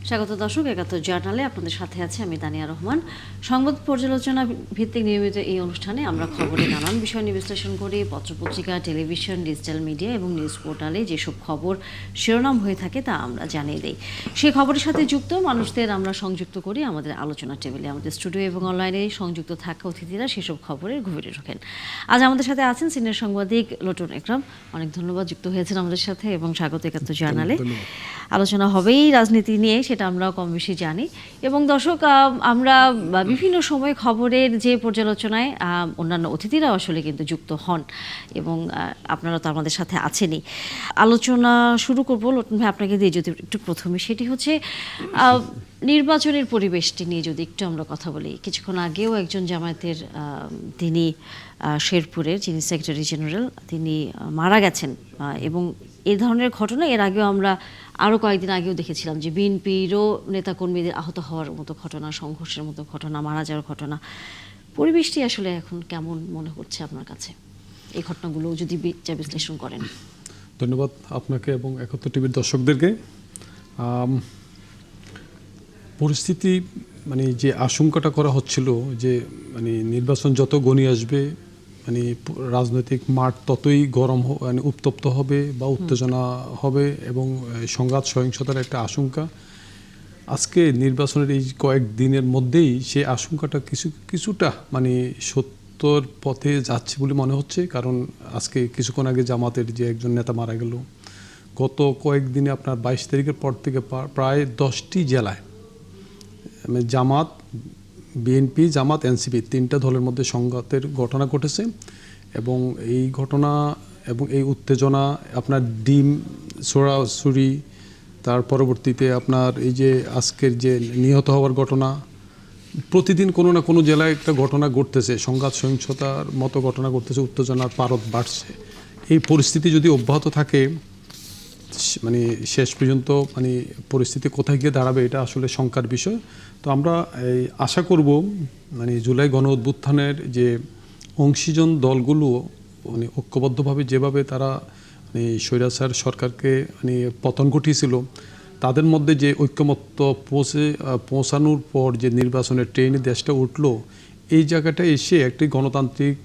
স্বাগত দর্শক, ৭১ জার্নালে আপনাদের সাথে আছে আমি তানিয়া রহমান। সংবাদ পর্যালোচনা ভিত্তিক নিয়মিত এই অনুষ্ঠানে আমরা খবরে নানান বিষয় নিয়ে বিশ্লেষণ করি। পত্রপত্রিকা, টেলিভিশন, ডিজিটাল মিডিয়া এবং নিউজ পোর্টালে যেসব খবর শিরোনাম হয়ে থাকে তা আমরা জানিয়ে দিই। সেই খবরের সাথে যুক্ত মানুষদের আমরা সংযুক্ত করি আমাদের আলোচনা টেবিলে। আমাদের স্টুডিও এবং অনলাইনে সংযুক্ত থাকা অতিথিরা সেসব খবরের গভীরে ঢোকেন। আজ আমাদের সাথে আছেন সিনিয়র সাংবাদিক লটন একরাম। অনেক ধন্যবাদ যুক্ত হয়েছেন আমাদের সাথে এবং স্বাগত ৭১ জার্নালে। আলোচনা হবেই রাজনীতি নিয়ে, সেটা আমরা কম বেশি জানি। এবং দর্শক, আমরা বিভিন্ন সময় খবরের যে পর্যালোচনায় অন্যান্য অতিথিরাও আসলে কিন্তু যুক্ত হন এবং আপনারা তো আমাদের সাথে আছেনই। আলোচনা শুরু করবো লটন ভাই আপনাকে দিয়ে, যদি একটু প্রথমে সেটি হচ্ছে নির্বাচনের পরিবেশটি নিয়ে যদি একটু আমরা কথা বলি। কিছুক্ষণ আগেও একজন জামায়াতের তিনি শেরপুরের যিনি সেক্রেটারি জেনারেল তিনি মারা গেছেন এবং এই ধরনের ঘটনা এর আগেও আমরা আরও কয়েকদিন আগেও দেখেছিলাম যে বিএনপিরও নেতাকর্মীদের আহত হওয়ার মতো ঘটনা, সংঘর্ষের মতো ঘটনা, মারা যাওয়ার ঘটনা। পরিবেশটি আসলে এখন কেমন মনে হচ্ছে আপনার কাছে এই ঘটনাগুলো যদি বিশ্লেষণ করেন? ধন্যবাদ আপনাকে এবং ৭১ টিভির দর্শকদেরকে। পরিস্থিতি মানে যে আশঙ্কাটা করা হচ্ছিল যে মানে নির্বাচন যত ঘনিয়ে আসবে মানে রাজনৈতিক মাঠ ততই গরম মানে উত্তপ্ত হবে বা উত্তেজনা হবে এবং সংঘাত সহিংসতার একটা আশঙ্কা। আজকে নির্বাচনের এই কয়েকদিনের মধ্যেই সেই আশঙ্কাটা কিছুটা মানে সত্যর পথে যাচ্ছে বলে মনে হচ্ছে। কারণ আজকে কিছুক্ষণ আগে জামাতের যে একজন নেতা মারা গেল। গত কয়েকদিনে আপনার ২২ তারিখের পর থেকে প্রায় 10টি জেলায় জামাত, বিএনপি, জামাত, এনসিপি তিনটা দলের মধ্যে সংঘাতের ঘটনা ঘটেছে এবং এই ঘটনা এবং এই উত্তেজনা আপনার ডিম ছোড়াছুরি, তার পরবর্তীতে আপনার এই যে আজকের যে নিহত হওয়ার ঘটনা, প্রতিদিন কোনো না কোনো জেলায় একটা ঘটনা ঘটতেছে, সংঘাত সহিংসতার মতো ঘটনা ঘটতেছে, উত্তেজনার পারদ বাড়ছে। এই পরিস্থিতি যদি অব্যাহত থাকে মানে শেষ পর্যন্ত মানে পরিস্থিতি কোথায় গিয়ে দাঁড়াবে এটা আসলে শঙ্কার বিষয়। তো আমরা এই আশা করব মানে জুলাই গণ অভ্যুত্থানের যে অংশীজন দলগুলো মানে ঐক্যবদ্ধভাবে যেভাবে তারা মানে স্বৈরাচার সরকারকে মানে পতন ঘটিয়েছিল, তাদের মধ্যে যে ঐক্যমত্য পৌঁছানোর পর যে নির্বাচনের ট্রেনে দেশটা উঠলো, এই জায়গাটা এসে একটি গণতান্ত্রিক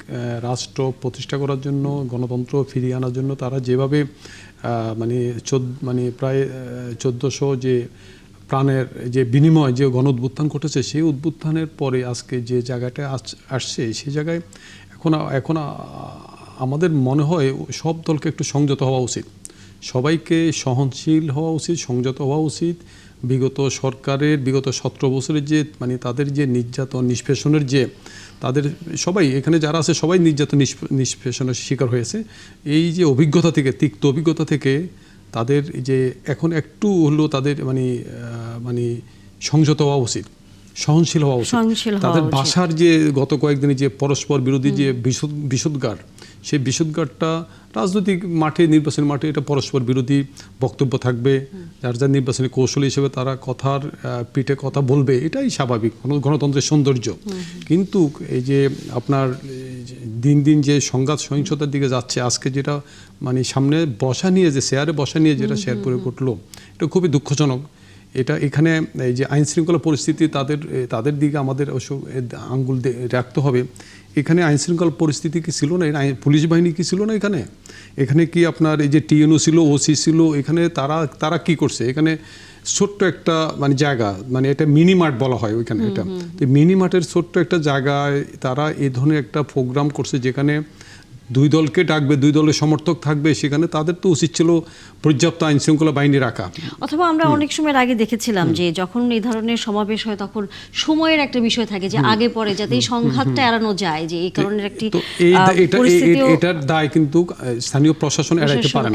রাষ্ট্র প্রতিষ্ঠা করার জন্য, গণতন্ত্র ফিরিয়ে আনার জন্য তারা যেভাবে মানে প্রায় ১৪০০ যে প্রাণের যে বিনিময় যে গণ উদ্ভুত্থান ঘটেছে, সেই উদ্ভুত্থানের পরে আজকে যে জায়গাটা আসছে সেই জায়গায় এখন আমাদের মনে হয় সব দলকে একটু সংযত হওয়া উচিত, সবাইকে সহনশীল হওয়া উচিত, সংযত হওয়া উচিত। বিগত সরকারের বিগত ১৭ বছরের যে মানে তাদের যে নির্যাতন নিষ্পেষণের যে তাদের সবাই এখানে যারা আছে সবাই নির্যাতন নিষ্পেষণের শিকার হয়েছে। এই যে অভিজ্ঞতা থেকে, তিক্ত অভিজ্ঞতা থেকে তাদের যে এখন একটু হলেও তাদের মানে সংযত হওয়া উচিত, সহনশীল হওয়া উচিত। তাদের ভাষার যে গত কয়েকদিনে যে পরস্পর বিরোধী যে বিষোদ্গার, সেই বিষোদ্গারটা রাজনৈতিক মাঠে, নির্বাচনী মাঠে এটা পরস্পর বিরোধী বক্তব্য থাকবে, যার যার নির্বাচনী কৌশল হিসেবে তারা কথার পিঠে কথা বলবে, এটাই স্বাভাবিক গণতন্ত্রের সৌন্দর্য। কিন্তু এই যে আপনার দিন দিন যে সংঘাত সহিংসতার দিকে যাচ্ছে, আজকে যেটা মানে সামনে বসা নিয়ে যে শেয়ারে বসা নিয়ে যেটা শেয়ার করে ঘটলো, এটা খুবই দুঃখজনক। এটা এখানে এই যে আইন শৃঙ্খলা পরিস্থিতি তাদের দিকে আমাদের আঙ্গুল রাখতে হবে। এখানে আইন শৃঙ্খলা পরিস্থিতি কি ছিল না? পুলিশ বাহিনী কি ছিল না? এখানে কি আপনার এই যে টিএনও ছিল, ওসি ছিল, এখানে তারা কি করছে? এখানে ছোট্ট একটা মানে জায়গা, মানে এটা মিনি মার্ট বলা হয় ওইখানে। এটা মিনি মার্টের ছোট্ট একটা জায়গায় তারা এই ধরনের একটা প্রোগ্রাম করছে যেখানে দুই দলকে ডাকবে, দুই দলের সমর্থক থাকবে, সেখানে তাদের তো উচিত ছিল পর্যাপ্ত আইন শৃঙ্খলা বাহিনী রাখা। অথবা আমরা অনেক সময় আগে দেখেছিলাম যে যখন এই ধরনের সমাবেশ হয় তখন সময়ের একটা বিষয় থাকে যে আগে পরে যাতে এই সংঘাতটা এড়ানো যায়, যে এই কারণের একটি এটার দায় কিন্তু স্থানীয় প্রশাসন এড়াইতে পারে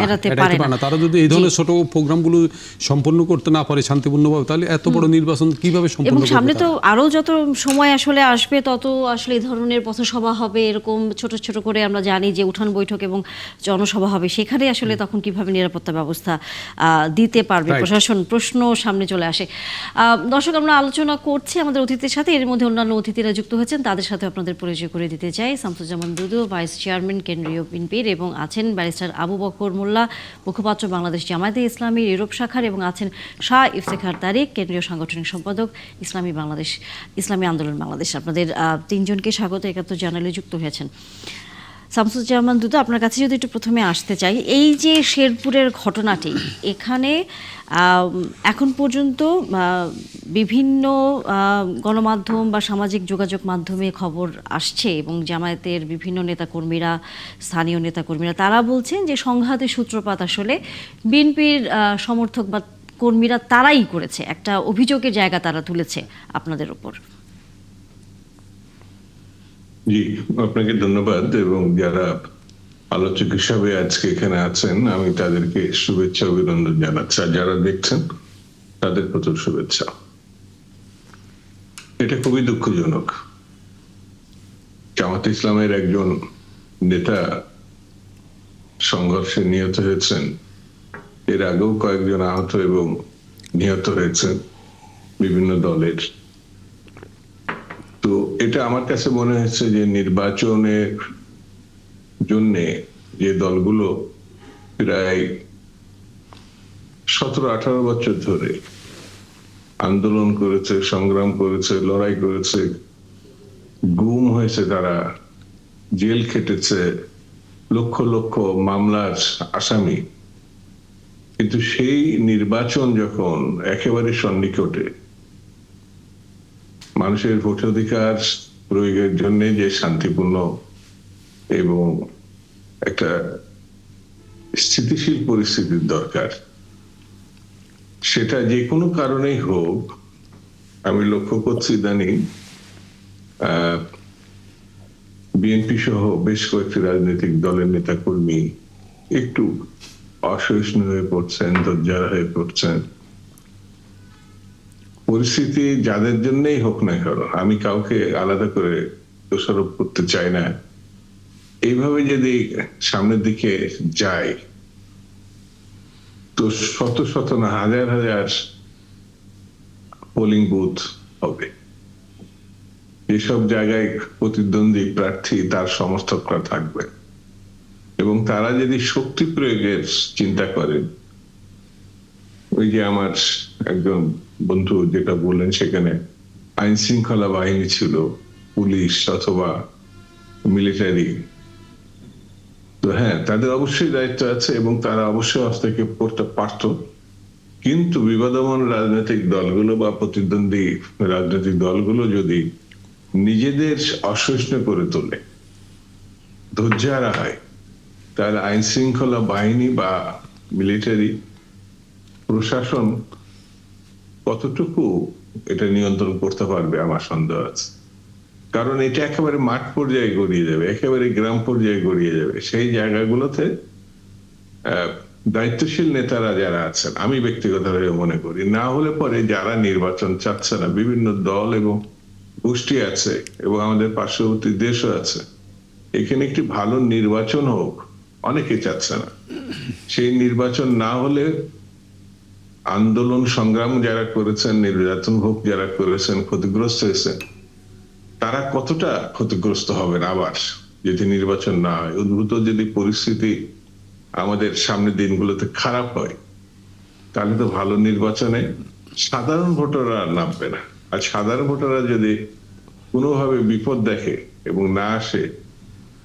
না। তারা যদি এই ধরনের ছোট প্রোগ্রামগুলো সম্পন্ন করতে না পারে শান্তিপূর্ণভাবে, তাহলে এত বড় নির্বাচন কিভাবে সম্পন্ন করবে? সামনে তো আরো যত সময় আসলে আসবে তত আসলে এই ধরনের পথসভা হবে, এরকম ছোট ছোট করে আমরা জানি জানি যে উঠান বৈঠক এবং জনসভা হবে, সেখানে আসলে তখন কিভাবে নিরাপত্তা ব্যবস্থা দিতে পারবে Right. প্রশাসন, প্রশ্ন সামনে চলে আসে। দর্শক, আমরা আলোচনা করছি আমাদের অতিথির সাথে, এর মধ্যে অন্যান্য অতিথিরা যুক্ত হয়েছেন, তাদের সাথে আপনাদের পরিচয় করে দিতে চাই। শামসুজ্জামান দুদু, ভাইস চেয়ারম্যান কেন্দ্রীয় বিএনপির, এবং আছেন ব্যারিস্টার আবু বকর মোল্লা, মুখপাত্র বাংলাদেশ জামায়াতে ইসলামীর ইউরোপ শাখার, এবং আছেন শাহ ইফতেখার তারিক, কেন্দ্রীয় সাংগঠনিক সম্পাদক ইসলামী আন্দোলন বাংলাদেশ। আপনাদের তিনজনকে স্বাগত একাত্তর জানালে যুক্ত হয়েছেন। শামসুজ্জামান দুদু, আপনার কাছে যদি একটু প্রথমে আসতে চাই, এই যে শেরপুরের ঘটনাটি, এখানে এখন পর্যন্ত বিভিন্ন গণমাধ্যম বা সামাজিক যোগাযোগ মাধ্যমে খবর আসছে এবং জামায়াতের বিভিন্ন নেতাকর্মীরা, স্থানীয় নেতাকর্মীরা তারা বলছেন যে সংঘাতের সূত্রপাত আসলে বিএনপির সমর্থক বা কর্মীরা তারাই করেছে, একটা অভিযোগের জায়গা তারা তুলেছে আপনাদের ওপর। জি, আপনাকে ধন্যবাদ, এবং যারা আলোচক হিসাবে আজকে এখানে আছেন আমি তাদেরকে শুভেচ্ছা অভিনন্দন জানাচ্ছি, আর যারা দেখছেন তাদের প্রচুর শুভেচ্ছা। এটা খুবই দুঃখজনক, জামাত ইসলামের একজন নেতা সংঘর্ষে নিহত হয়েছেন, এর আগেও কয়েকজন আহত এবং নিহত হয়েছেন বিভিন্ন দলের। তো এটা আমার কাছে মনে হচ্ছে যে নির্বাচনের জন্য যে দলগুলো প্রায় 17-18 বছর ধরে আন্দোলন করেছে, সংগ্রাম করেছে, লড়াই করেছে, গুম হয়েছে, তারা জেল খেটেছে, লক্ষ লক্ষ মামলার আসামি, কিন্তু সেই নির্বাচন যখন একেবারে সন্নিকটে, মানুষের ভোটাধিকার প্রয়োগের জন্য যে শান্তিপূর্ণ এবং একটা স্থিতিশীল পরিস্থিতির দরকার, সেটা যে কোনো কারণেই হোক, আমি লক্ষ্য করছি ইদানিং বিএনপি সহ বেশ কয়েকটি রাজনৈতিক দলের নেতাকর্মী একটু অসহিষ্ণু হয়ে পড়ছেন, ধৈর্যহারা হয়ে পড়ছেন। পরিস্থিতি যাদের জন্যই হোক না কেন, আমি কাউকে আলাদা করে দোষারোপ করতে চাই না, এইভাবে যদি সামনের দিকে যায় তো শত শত না হাজার হাজার পোলিং বুথ হবে, এসব জায়গায় প্রতিদ্বন্দ্বী প্রার্থী তার সমর্থকরা থাকবে, এবং তারা যদি শক্তি প্রয়োগের চিন্তা করেন, ওই যে আমার একজন বন্ধু যেটা বললেন, সেখানে আইন শৃঙ্খলা বাহিনী ছিল, পুলিশ অথবা মিলিটারি, তো হ্যাঁ, তাদের অবশ্যই দায়িত্ব আছে এবং তারা অবশ্যই অস্ত্রকে পড়তে পারত, কিন্তু বিবাদমান রাজনৈতিক দলগুলো বা প্রতিদ্বন্দ্বী রাজনৈতিক দলগুলো যদি নিজেদের অসহিষ্ণু করে তোলে, ধৈর্যহারা হয়, তাহলে আইন শৃঙ্খলা বাহিনী বা মিলিটারি প্রশাসন কতটুকু এটা নিয়ন্ত্রণ করতে পারবে আমার সন্দেহ আছে। কারণ এটা একেবারে মাঠ পর্যায়ে গড়িয়ে যাবে, একেবারে গ্রাম পর্যায়ে গড়িয়ে যাবে। সেই জায়গাগুলোতে দায়িত্বশীল নেতারা যারা আছেন, আমি ব্যক্তিগতভাবে মনে করি, না হলে পরে যারা নির্বাচন চাচ্ছে না, বিভিন্ন দল এবং গোষ্ঠী আছে এবং আমাদের পার্শ্ববর্তী দেশও আছে, এখানে একটি ভালো নির্বাচন হোক অনেকে চাচ্ছে না। সেই নির্বাচন না হলে আন্দোলন সংগ্রাম যারা করেছেন, নির্যাতন ভোগ যারা করেছেন, ক্ষতিগ্রস্ত হয়েছেন, তারা কতটা ক্ষতিগ্রস্ত হবেন আবার যদি নির্বাচন না হয়। উদ্ভূত যদি পরিস্থিতি আমাদের সামনের দিনগুলোতে খারাপ হয়, তাহলে তো ভালো নির্বাচনে সাধারণ ভোটাররা নামবে না। আর সাধারণ ভোটাররা যদি কোনোভাবে বিপদ দেখে এবং না আসে,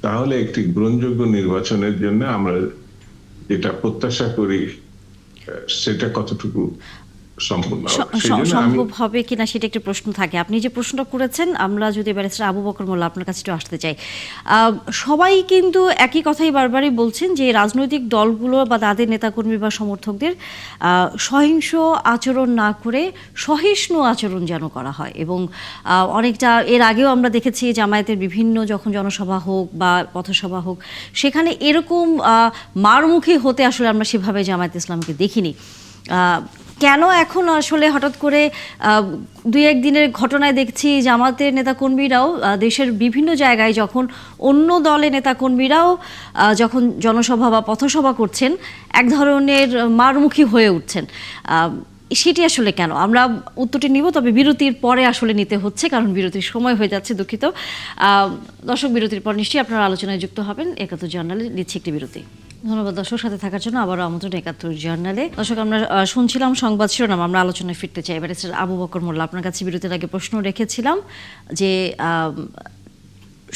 তাহলে একটি গ্রহণযোগ্য নির্বাচনের জন্য আমরা যেটা প্রত্যাশা করি সেটা কতটুকু সম্ভব হবে কিনা সেটা একটা প্রশ্ন থাকে। আপনি যে প্রশ্নটা করেছেন, আমরা যদি ব্যারিস্টার আবু বকর মোল্লা আপনার কাছে একটু আসতে চাই, সবাই কিন্তু একই কথাই বারবারই বলছেন যে রাজনৈতিক দলগুলো বা তাদের নেতাকর্মী বা সমর্থকদের সহিংস আচরণ না করে সহিষ্ণু আচরণ যেন করা হয়। এবং অনেকটা এর আগেও আমরা দেখেছি জামায়াতের বিভিন্ন যখন জনসভা হোক বা পথসভা হোক, সেখানে এরকম মারমুখী হতে আসলে আমরা সেভাবে জামায়াত ইসলামকে দেখিনি। কেন এখন আসলে হঠাৎ করে দুই একদিনের ঘটনায় দেখছি জামাতের নেতাকর্মীরাও দেশের বিভিন্ন জায়গায় যখন অন্য দলের নেতাকর্মীরাও যখন জনসভা বা পথসভা করছেন এক ধরনের মারমুখী হয়ে উঠছেন, সেটি আসলে কেন? আমরা উত্তরটি নিব, তবে বিরতির পরে আসলে নিতে হচ্ছে, কারণ বিরতির সময় হয়ে যাচ্ছে, দুঃখিত। দর্শক, বিরতির পর নিশ্চয়ই আপনারা আলোচনায় যুক্ত হবেন। ৭১ জার্নালে নিচ্ছে একটি বিরতি। ধন্যবাদ দর্শক, সাথে থাকার জন্য আবারও আমন্ত্রণ ৭১ জার্নালে। দর্শক, আমরা শুনছিলাম সংবাদ শিরোনাম, আমরা আলোচনায় ফিরতে চাই। ব্যারিস্টার আবু বকর মোল্লা, আপনার কাছে বিরতির আগে প্রশ্ন রেখেছিলাম যে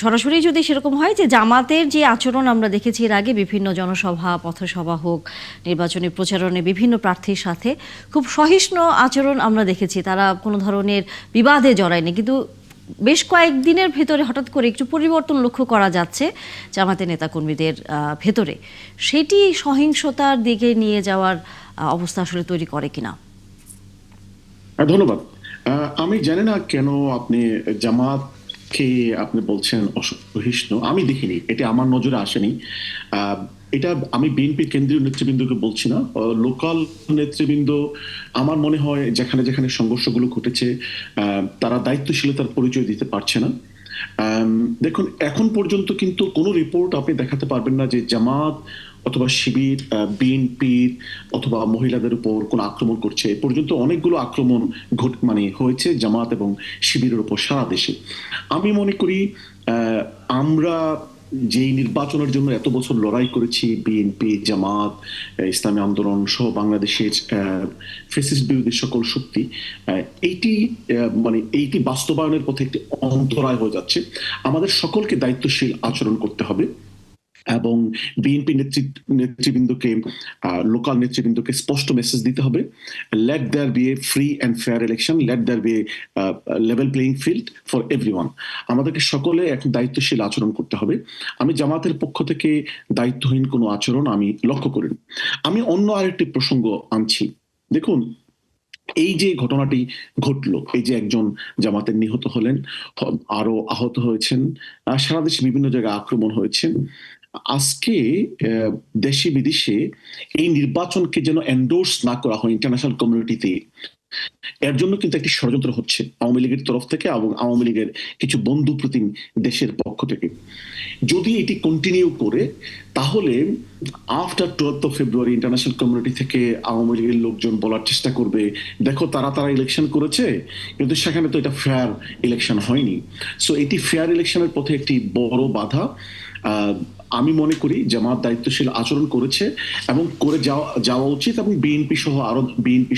সরাসরি যদি সেরকম হয় যে জামাতের যে আচরণ আমরা দেখেছি এর আগে বিভিন্ন জনসভা পথসভা হোক, নির্বাচনী প্রচারণে বিভিন্ন প্রার্থীর সাথে খুব সহিষ্ণু আচরণ আমরা দেখেছি, তারা কোনো ধরনের বিবাদে জড়ায়নি, কিন্তু বেশ কয়েকদিনের ভেতরে হঠাৎ করে একটু পরিবর্তন লক্ষ্য করা যাচ্ছে জামাতের নেতাকর্মীদের ভেতরে, সেটি সহিংসতার দিকে নিয়ে যাওয়ার অবস্থা আসলে তৈরি করে কিনা? ধন্যবাদ। আমি জানি না কেন আপনি জামাতকে আপনি বলছেন অসহিষ্ণু। আমি দেখিনি, এটা আমার নজরে আসেনি। এটা আমি বিএনপির কেন্দ্রীয় নেতৃবৃন্দকে বলছি না, লোকাল নেতৃবৃন্দ আমার মনে হয় যেখানে যেখানে সংঘর্ষগুলো ঘটেছে তারা দায়িত্বশীলতার পরিচয় দিতে পারছে না। দেখুন, এখন পর্যন্ত কিন্তু কোনো রিপোর্ট আপনি দেখাতে পারবেন না যে জামাত অথবা শিবির বিএনপির অথবা মহিলাদের উপর কোন আক্রমণ করছে। এ পর্যন্ত অনেকগুলো আক্রমণ হয়েছে জামাত এবং শিবিরের উপর সারা দেশে। আমি মনে করি আমরা যেই নির্বাচনের জন্য এত বছর লড়াই করেছি, বিএনপি, জামাত, ইসলামী আন্দোলন সহ বাংলাদেশের ফ্যাসিস্ট বিরোধী সকল শক্তি, এইটি বাস্তবায়নের পথে একটি অন্তরায় হয়ে যাচ্ছে। আমাদের সকলকে দায়িত্বশীল আচরণ করতে হবে এবং বিএনপি নেতৃবৃন্দকে, লোকাল নেতৃবৃন্দকে স্পষ্ট মেসেজ দিতে হবে, let there be a free and fair election, let there be a level playing field for everyone. আমাদেরকে সকলে এখন দায়িত্বশীল আচরণ করতে হবে। আমি জামাতের পক্ষ থেকে দায়িত্বহীন কোনো আচরণ আমি লক্ষ্য করিনি। আমি অন্য আরেকটি প্রসঙ্গ আনছি। দেখুন, এই যে ঘটনাটি ঘটলো, এই যে একজন জামাতের নিহত হলেন, আরো আহত হয়েছেন, সারা দেশে বিভিন্ন জায়গায় আক্রমণ হয়েছে। আজকে দেশে বিদেশে এই নির্বাচনকে যেন এন্ডোর্স না করা হয় ইন্টারন্যাশনাল কমিউনিটিতে, এর জন্য কিন্তু একটি ষড়যন্ত্র হচ্ছে আওয়ামী লীগের তরফ থেকে এবং আওয়ামী লীগের কিছু বন্ধু প্রতিম দেশের পক্ষ থেকে। যদি এটি কন্টিনিউ করে তাহলে আফটার 12 ফেব্রুয়ারি ইন্টারন্যাশনাল কমিউনিটি থেকে আওয়ামী লীগের লোকজন বলার চেষ্টা করবে, দেখো তারা ইলেকশন করেছে, কিন্তু সেখানে তো এটা ফেয়ার ইলেকশন হয়নি। সো এটি ফেয়ার ইলেকশনের পথে একটি বড় বাধা। আমি মনে করি জামাত দায়িত্বশীল আচরণ করেছে এবং করে যাওয়া উচিত, এবং বিএনপি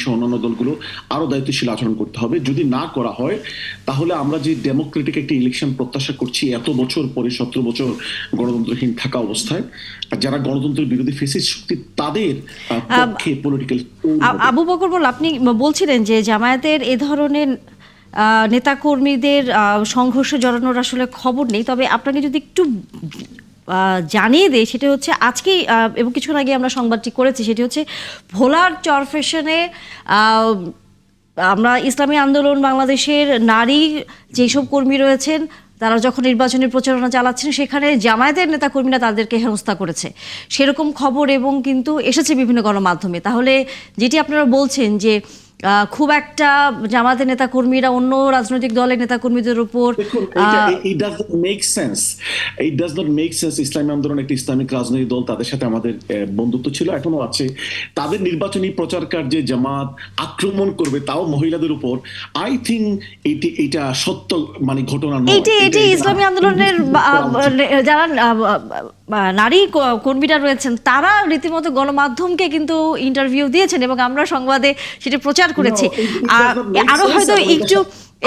সহ অন্যান্য দলগুলো আরো দায়িত্বশীল আচরণ করতে হবে। যদি না করা হয় তাহলে আমরা যে ডেমোক্রেটিক একটি ইলেকশন প্রত্যাশা করছি এত বছর পরে, 17 বছর গণতন্ত্রহীন থাকা অবস্থায়, যারা গণতন্ত্রের বিরোধী ফ্যাসিস্ট শক্তি তাদের পক্ষে পলিটিক্যাল। আবু বকর মোল্লা, আপনি বলছিলেন যে জামায়াতের এ ধরনের নেতাকর্মীদের সংঘর্ষে জড়ানোর আসলে খবর নেই, তবে আপনাকে যদি একটু জানিয়ে দেয়, সেটা হচ্ছে আজকেই এবং কিছুক্ষণ আগে আমরা সংবাদটি করেছি, সেটি হচ্ছে ভোলার চরফ্যাশনে আমরা ইসলামী আন্দোলন বাংলাদেশের নারী যেসব কর্মী রয়েছেন তারা যখন নির্বাচনী প্রচারণা চালাচ্ছেন সেখানে জামায়াতের নেতাকর্মীরা তাদেরকে হেনস্থা করেছে, সেরকম খবর এবং কিন্তু এসেছে বিভিন্ন গণমাধ্যমে। তাহলে যেটি আপনারা বলছেন যে খুব একটা জামাতের নেতাকর্মীরা অন্য রাজনৈতিক দলের নেতাকর্মীদের উপর, it does not make sense. ইসলামী আন্দোলন একটি ইসলামিক রাজনৈতিক দল, তাদের সাথে আমাদের বন্ধুত্ব ছিল, এখনো আছে। তাদের নির্বাচনী প্রচার কার্যে জামাত আক্রমণ করবে, তাও মহিলাদের উপর, আই থিঙ্ক এটা সত্য ঘটনা নয়। এটি ইসলামী আন্দোলনের যারা নারী কর্মীরা রয়েছেন তারা রীতিমতো গণমাধ্যমকে কিন্তু ইন্টারভিউ দিয়েছেন এবং আমরা সংবাদে সেটা প্রচার করেছি। আরো হয়তো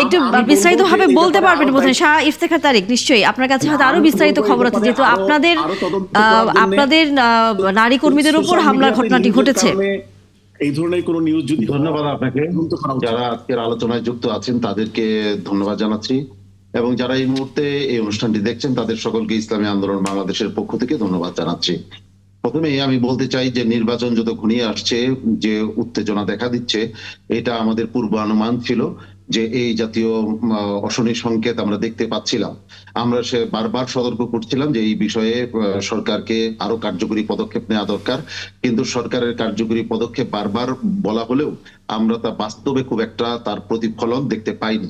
একটু বিস্তারিত ভাবে বলতে পারবেন বোধহয় শাহ ইফতেখার তারিক, নিশ্চয়ই আপনার কাছে হয়তো আরো বিস্তারিত খবর আছে, যেহেতু আপনাদের নারী কর্মীদের উপর হামলার ঘটনাটি ঘটেছে। এই ধরনের কোন নিউজ যদি। ধন্যবাদ আপনাকে, যারা আজকের আলোচনায় যুক্ত আছেন তাদেরকে ধন্যবাদ জানাচ্ছি, এবং যারা এই মুহূর্তে এই অনুষ্ঠানটি দেখছেন তাদের সকলকে ইসলামী আন্দোলন বাংলাদেশের পক্ষ থেকে ধন্যবাদ জানাচ্ছি। প্রথমে আমি বলতে চাই যে নির্বাচন যত ঘনিয়ে আসছে, যে উত্তেজনা দেখা দিচ্ছে, এটা আমাদের পূর্বানুমান ছিল যে এই জাতীয় অশনি সংকেত আমরা দেখতে পাচ্ছিলাম। আমরা সে বারবার সতর্ক করছিলাম যে এই বিষয়ে সরকারকে আরো কার্যকরী পদক্ষেপ নেওয়া দরকার, কিন্তু সরকারের কার্যকরী পদক্ষেপ বারবার বলা হলেও আমরা তা বাস্তবে খুব একটা তার প্রতিফলন দেখতে পাইনি।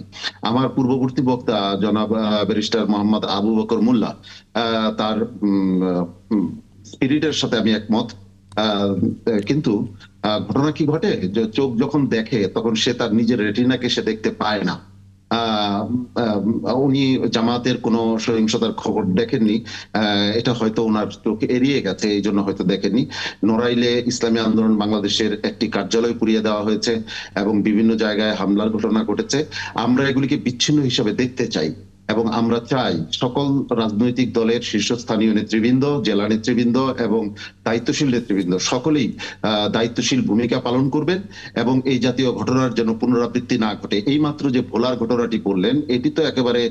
আমার পূর্ববর্তী বক্তা জনাব ব্যারিস্টার মোহাম্মদ আবু বকর মোল্লা, তার স্পিরিটের সাথে আমি একমত, কিন্তু ঘটনা কি ঘটে, যে চোখ যখন দেখে তখন সে তার নিজের রেটিনাকে সে দেখতে পায় না। উনি জামাতের কোনো সহিংসতার খবর দেখেননি, এটা হয়তো ওনার চোখ এড়িয়ে গেছে, এই জন্য হয়তো দেখেননি। নড়াইলে ইসলামী আন্দোলন বাংলাদেশের একটি কার্যালয় পুড়িয়ে দেওয়া হয়েছে এবং বিভিন্ন জায়গায় হামলার ঘটনা ঘটেছে। আমরা এগুলিকে বিচ্ছিন্ন হিসাবে দেখতে চাই এবং আমরা চাই সকল রাজনৈতিক দলের শীর্ষস্থানীয় নেতৃবৃন্দ, জেলা নেতৃবৃন্দ এবং দায়িত্বশীল নেতৃবৃন্দ সকলেই দায়িত্বশীল ভূমিকা পালন করবেন এবং এই জাতীয় ঘটনার যেন পুনরাবৃত্তি না ঘটে। এই মাত্র যে ভোলার ঘটনাটি বললেন, এটি তো একেবারে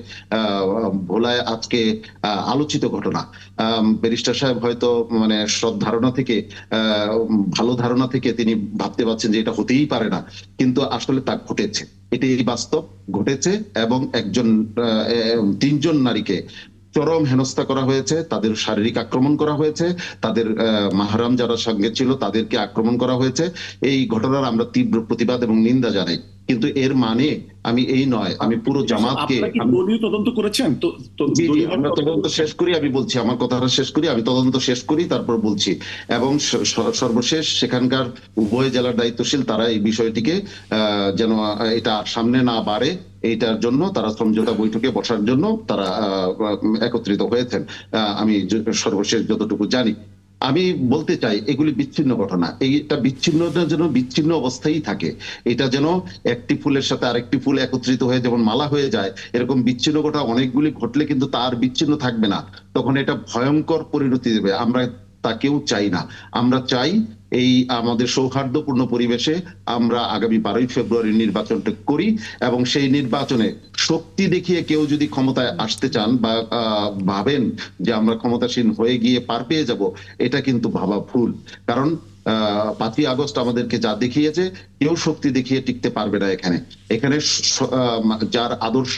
ভোলায় আজকে আলোচিত ঘটনা। ব্যারিস্টার সাহেব হয়তো মানে সৎ ধারণা থেকে, ভালো ধারণা থেকে তিনি ভাবতে পারছেন যে এটা হতেই পারে না, কিন্তু আসলে তা ঘটেছে, এটি বাস্তব ঘটেছে এবং তিনজন নারীকে চরম হেনস্থা করা হয়েছে, তাদের শারীরিক আক্রমণ করা হয়েছে, তাদের মাহরাম যারা সঙ্গে ছিল তাদেরকে আক্রমণ করা হয়েছে। এই ঘটনার আমরা তীব্র প্রতিবাদ এবং নিন্দা জানাই, কিন্তু এর মানে আমি এই নয় আমি পুরো জামাতকে। দলীয় তদন্ত করেছেন তো? আমরা তদন্ত শেষ করি, আমি বলছি আমার কথাটা শেষ করি, আমি তদন্ত শেষ করি তারপর বলছি। এবং সর্বশেষ সেখানকার উভয় জেলার দায়িত্বশীল তারা এই বিষয়টিকে যেন এটা সামনে না বাড়ে, এইটার জন্য তারা সমঝোতা বৈঠকে বসার জন্য তারা একত্রিত হয়েছেন, আমি সর্বশেষ যতটুকু জানি। আমি বলতে চাই এগুলি বিচ্ছিন্ন ঘটনা, এইটা বিচ্ছিন্নতা যেন বিচ্ছিন্ন অবস্থায় থাকে, এটা যেন একটি ফুলের সাথে আরেকটি ফুল একত্রিত হয়ে যেমন মালা হয়ে যায়, এরকম বিচ্ছিন্ন ঘটনা অনেকগুলি ঘটলে কিন্তু তার বিচ্ছিন্ন থাকবে না, তখন এটা ভয়ঙ্কর পরিণতি দেবে। আমরা তা কেউ চাই না। আমরা চাই এই আমাদের সৌহার্দ্যপূর্ণ পরিবেশে আমরা আগামী 12ই ফেব্রুয়ারি নির্বাচনটা করি এবং সেই নির্বাচনে শক্তি দেখিয়ে কেউ যদি ক্ষমতায় আসতে চান বা ভাবেন যে আমরা ক্ষমতাসীন হয়ে গিয়ে পার পেয়ে যাব, এটা কিন্তু ভাবা ভুল। কারণ 5ই আগস্ট আমাদেরকে যা দেখিয়েছে, কেউ শক্তি দেখিয়ে টিকতে পারবে না এখানে। এখানে যার আদর্শ,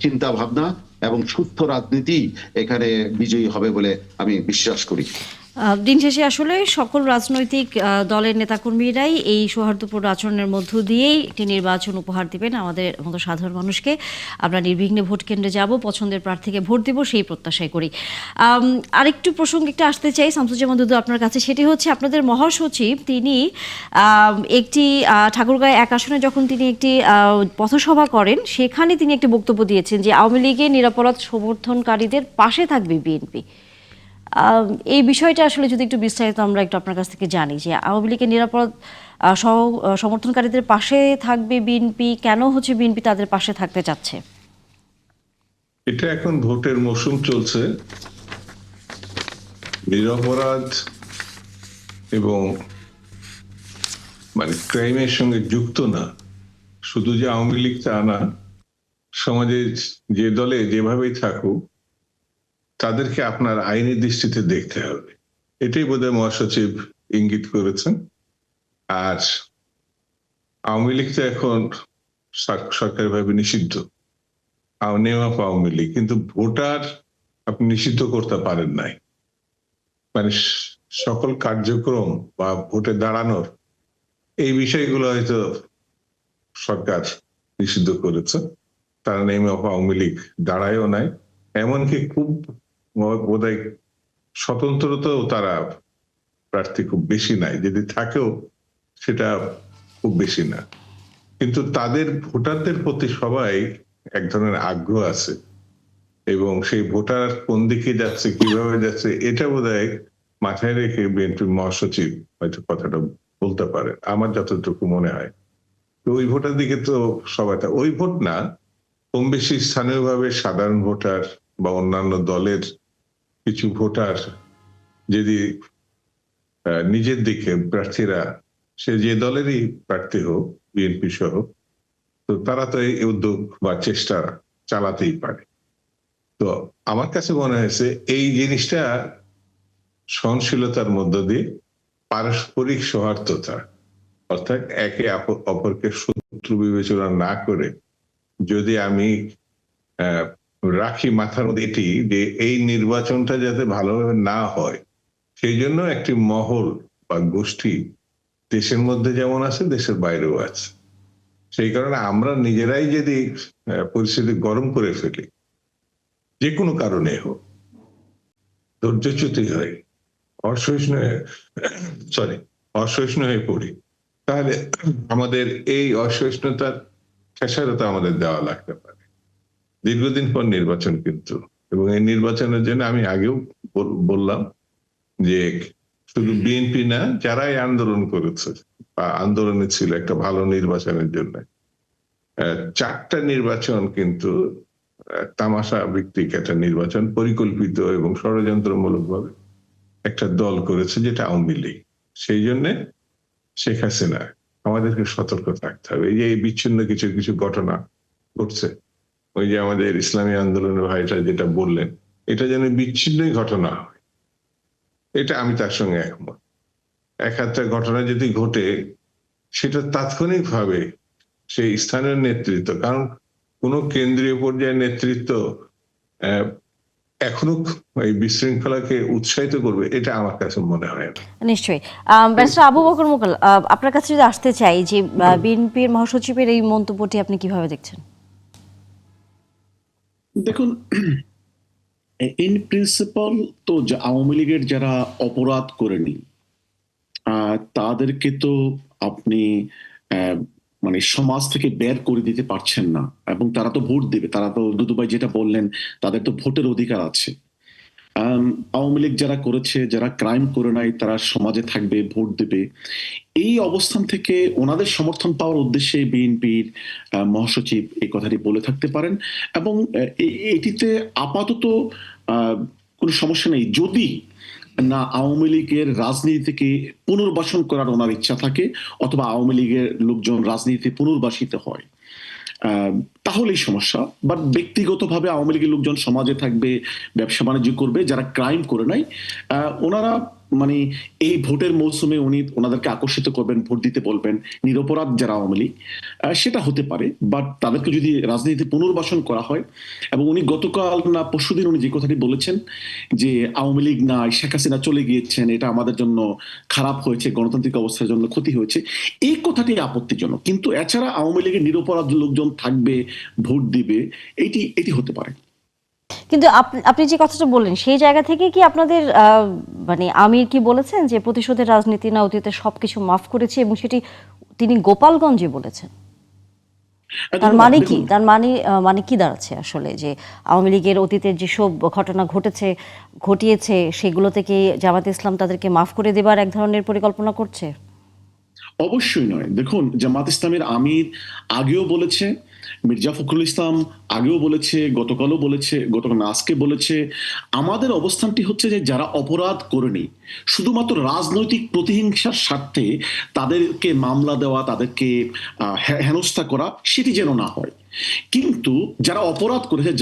চিন্তা ভাবনা এবং সুস্থ রাজনীতি এখানে বিজয়ী হবে বলে আমি বিশ্বাস করি। দিন শেষে আসলে সকল রাজনৈতিক দলের নেতাকর্মীরাই এই সৌহার্দ্যপূর্ণ আচরণের মধ্য দিয়েই একটি নির্বাচন উপহার দিবেন আমাদের মতো সাধারণ মানুষকে। আমরা নির্বিঘ্নে ভোট কেন্দ্রে যাব, পছন্দের প্রার্থীকে ভোট দেব, সেই প্রত্যাশাই করি। আরেকটু প্রসঙ্গে একটা আসতে চাই শামসুজ্জামান দুদু আপনার কাছে, সেটি হচ্ছে আপনাদের মহাসচিব তিনি একটি ঠাকুরগাঁও 1 আসনে যখন তিনি একটি পথসভা করেন, সেখানে তিনি একটি বক্তব্য দিয়েছেন যে আওয়ামী লীগের নিরাপরাধ সমর্থনকারীদের পাশে থাকবে বিএনপি। এই বিষয়টা আসলে যদি একটু বিস্তারিত আমরা একটু আপনার কাছ থেকে জানি যে আওয়ামী লীগের নিরাপরাধ সমর্থনকারীদের পাশে থাকবে বিএনপি, কেন হচ্ছে বিএনপি তাদের পাশে থাকতে চাচ্ছে? এটা এখন ভোটের মৌসুম চলছে, নিরপরাধ এবং মানে ক্রাইমের সঙ্গে যুক্ত না, শুধু যে আওয়ামী লীগ তা না, সমাজের যে দলে যেভাবেই থাকুক তাদেরকে আপনার আইনি দৃষ্টিতে দেখতে হবে, এটাই বোধহয় মহাসচিব ইঙ্গিত করেছেন। আর আওয়ামী লীগ তো এখন সরকারিভাবে নিষিদ্ধ, নেম অফ আওয়ামী লীগ, কিন্তু ভোটার আপনি নিষিদ্ধ করতে পারেন নাই। মানে সকল কার্যক্রম বা ভোটে দাঁড়ানোর এই বিষয়গুলো হয়তো সরকার নিষিদ্ধ করেছে, তারা নেম অফ আওয়ামী লীগ দাঁড়ায়ও নাই, এমনকি খুব বোধহয় স্বতন্ত্রতাও তারা প্রার্থী খুব বেশি নাই, যদি থাকেও সেটা খুব বেশি না। কিন্তু তাদের ভোটারদের প্রতি সবাই এক ধরনের আগ্রহ আছে এবং সেই ভোটার কোন দিকে যাচ্ছে, কিভাবে যাচ্ছে, এটা বোধহয় মাথায় রেখে বিএনপির মহাসচিব হয়তো কথাটা বলতে পারে, আমার যতটুকু মনে হয়। তো ওই ভোটার দিকে তো সবাই, ওই ভোট না, কম বেশি স্থানীয়ভাবে সাধারণ ভোটার বা অন্যান্য দলের কিছু ভোটার যদি নিজের দিকে প্রার্থীরা, সে যে দলেরই প্রার্থী হোক বিএনপি সহ, তো তারা তো এই উদ্যোগ বা চেষ্টা চালাতেই পারে। তো আমার কাছে মনে হয়েছে এই জিনিসটা সহনশীলতার মধ্য দিয়ে পারস্পরিক সৌহার্দ্যতা, অর্থাৎ একে অপরকে শত্রু বিবেচনা না করে যদি আমি রাখি মাথার মধ্যে এটি যে এই নির্বাচনটা যাতে ভালোভাবে না হয়, সেই জন্য একটি মহল বা গোষ্ঠী দেশের মধ্যে যেমন আছে দেশের বাইরেও আছে। সেই কারণে আমরা নিজেরাই যদি পরিস্থিতি গরম করে ফেলি, যে কোনো কারণে হোক, ধৈর্যচ্যুতি হয়, অসহিষ্ণু হয়ে পড়ি, তাহলে আমাদের এই অসহিষ্ণুতার খেসারত আমাদের দেওয়া লাগতে পারে। দীর্ঘদিন পর নির্বাচন কিন্তু, এবং এই নির্বাচনের জন্য আমি আগেও বললাম যে শুধু বিএনপি না, যারাই আন্দোলন করেছে বা আন্দোলনে ছিল একটা ভালো নির্বাচনের জন্য, 4টা নির্বাচন কিন্তু তামাশা ভিত্তিক একটা নির্বাচন, পরিকল্পিত এবং ষড়যন্ত্রমূলক ভাবে একটা দল করেছে, যেটা আওয়ামী লীগ। সেই জন্য শেখ হাসিনা আমাদেরকে সতর্ক থাকতে হবে। এই যে এই বিচ্ছিন্ন কিছু কিছু ঘটনা ঘটছে, ওই যে আমাদের ইসলামী আন্দোলনের ভাইটা যেটা বললেন, এটা যেন বিচ্ছিন্নই ঘটনা হয়, এটা আমি তার সঙ্গে একমত। এক একটা ঘটনা যদি ঘটে, সেটা তাৎক্ষণিক ভাবে সেই স্থানীয় নেতৃত্ব, কারণ কোন কেন্দ্রীয় পর্যায়ের নেতৃত্ব এখনো এই বিশৃঙ্খলাকে উৎসাহিত করবে, এটা আমার কাছে মনে হয় না। নিশ্চয়ই। ব্যারিস্টার আবু বকর মোকাল, আপনার কাছে যদি আসতে চাই যে বিএনপির মহাসচিবের এই মন্তব্যটি আপনি কিভাবে দেখছেন? দেখুন, ইন প্রিন্সিপাল তো আওয়ামী লীগের যারা অপরাধ করেনি তাদেরকে তো আপনি মানে সমাজ থেকে বের করে দিতে পারছেন না, এবং তারা তো ভোট দেবে। তারা তো দুদুভাই যেটা বললেন, তাদের তো ভোটের অধিকার আছে। আওয়ামী লীগ যারা করেছে, যারা ক্রাইম করে নাই, তারা সমাজে থাকবে, ভোট দেবে। এই অবস্থান থেকে ওনাদের সমর্থন পাওয়ার উদ্দেশ্যে বিএনপির মহাসচিব এই কথাটি বলে থাকতে পারেন, এবং এটিতে আপাতত কোনো সমস্যা নেই, যদি না আওয়ামী লীগের রাজনীতিকে পুনর্বাসন করার ওনার ইচ্ছা থাকে, অথবা আওয়ামী লীগের লোকজন রাজনীতিতে পুনর্বাসিত হয়, তাহলেই সমস্যা। বাট ব্যক্তিগতভাবে আওয়ামী লীগের লোকজন সমাজে থাকবে, ব্যবসা বাণিজ্য করবে, যারা ক্রাইম করে নাই ওনারা মানে এই ভোটের মৌসুমে উনি ওনাদেরকে আকর্ষিত করবেন, ভোট দিতে বলবেন, নিরপরাধ যারা আওয়ামী লীগ, সেটা হতে পারে। বাট তাদেরকে যদি রাজনীতি পুনর্বাসন করা হয়, এবং উনি গতকাল না পরশুদিন উনি যে কথাটি বলেছেন যে আওয়ামী লীগ নাই, শেখ হাসিনা চলে গিয়েছেন, এটা আমাদের জন্য খারাপ হয়েছে, গণতান্ত্রিক অবস্থার জন্য ক্ষতি হয়েছে, এই কথাটি আপত্তিজনক। কিন্তু এছাড়া আওয়ামী লীগের নিরপরাধ লোকজন থাকবে, ভোট দিবে, এটি হতে পারে। কিন্তু আপনি যে কথাটা বললেন, সেই জায়গা থেকে কি আপনাদের মানে আমির কি বলেছেন যে প্রতিশোধের রাজনীতি না, অতীতে সবকিছু মাফ করেছে, এবং সেটি তিনি গোপালগঞ্জে বলেছেন? তার মানে কি, তার মানে কি দাঁড়াচ্ছে আসলে, যে আওয়ামী লীগের অতীতের যেসব ঘটনা ঘটিয়েছে সেগুলো থেকে জামায়াতে ইসলাম তাদেরকে মাফ করে দেবার এক ধরনের পরিকল্পনা করছে? অবশ্যই নয়। দেখুন, জামাত ইসলামের আমির আগেও বলেছে, মির্জা ফখরুল ইসলাম আগেও বলেছে, গতকালও বলেছে, গতকাল আজকে বলেছে, আমাদের অবস্থানটি হচ্ছে যে যারা অপরাধ করেনি, শুধুমাত্র রাজনৈতিক প্রতিহিংসার স্বার্থে তাদেরকে মামলা দেওয়া, তাদেরকে হেনস্থা করা, সেটি যেন না হয়। কিন্তু যারা অপরাধ করেছে,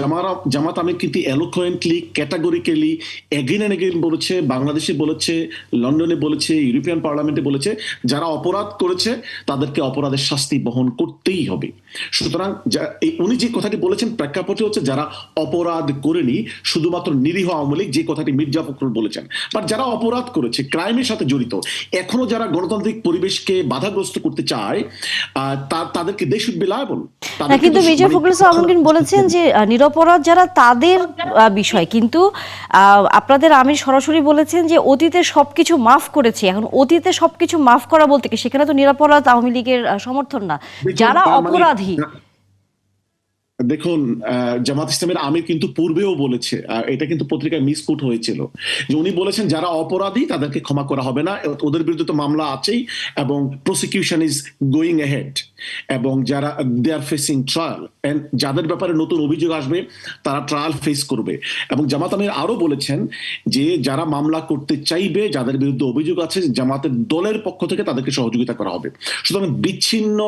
জামাত আমির কিন্তু এলোকুয়েন্টলি, ক্যাটাগরিক্যালি এগেন এন্ড এগেন বলেছে, বাংলাদেশে বলেছে, লন্ডনে বলেছে, ইউরোপিয়ান পার্লামেন্টে বলেছে, যারা অপরাধ করেছে তাদেরকে অপরাধের শাস্তি বহন করতেই হবে। সুতরাং উনি যে কথাটি বলেছেন প্রেক্ষাপটে হচ্ছে যারা অপরাধ করেনি, শুধুমাত্র নিরীহ আওয়ামী লীগ, যে কথাটি মির্জা ফখরুল বলেছেন। বাট যারা অপরাধ করেছে, ক্রাইমের সাথে জড়িত, এখনো যারা গণতান্ত্রিক পরিবেশকে বাধাগ্রস্ত করতে চায়, তাদেরকে দে শুড বি লায়াবল। কিন্তু মির্জা ফখরুল ইসলাম বলেছেন যে নিরপরাধ যারা তাদের বিষয়, কিন্তু আপনাদের আমির সরাসরি বলেছেন যে অতীতে সবকিছু মাফ করেছে। এখন অতীতে সবকিছু মাফ করা বলতে কি, সেখানে তো নিরপরাধ আওয়ামী লীগের সমর্থন না, যারা অপরাধী। দেখুন, জামাত ইসলামের আমির কিন্তু পূর্বেও বলেছে, এটা কিন্তু পত্রিকায় মিসকোট হয়েছিল, যে উনি বলেছেন যারা অপরাধী তাদেরকে ক্ষমা করা হবে না, ওদের বিরুদ্ধে তো মামলা আছেই, এবং প্রসিকিউশন ইজ গোয়িং অ্যাহেড, এবং যারা দে আর ফেসিং ট্রায়াল, এন্ড যাদের ব্যাপারে নতুন অভিযোগ আসবে তারা ট্রায়াল ফেস করবে। এবং জামাত আমির আরো বলেছেন যে যারা মামলা করতে চাইবে, যাদের বিরুদ্ধে অভিযোগ আছে, জামাতের দলের পক্ষ থেকে তাদেরকে সহযোগিতা করা হবে। সুতরাং বিচ্ছিন্ন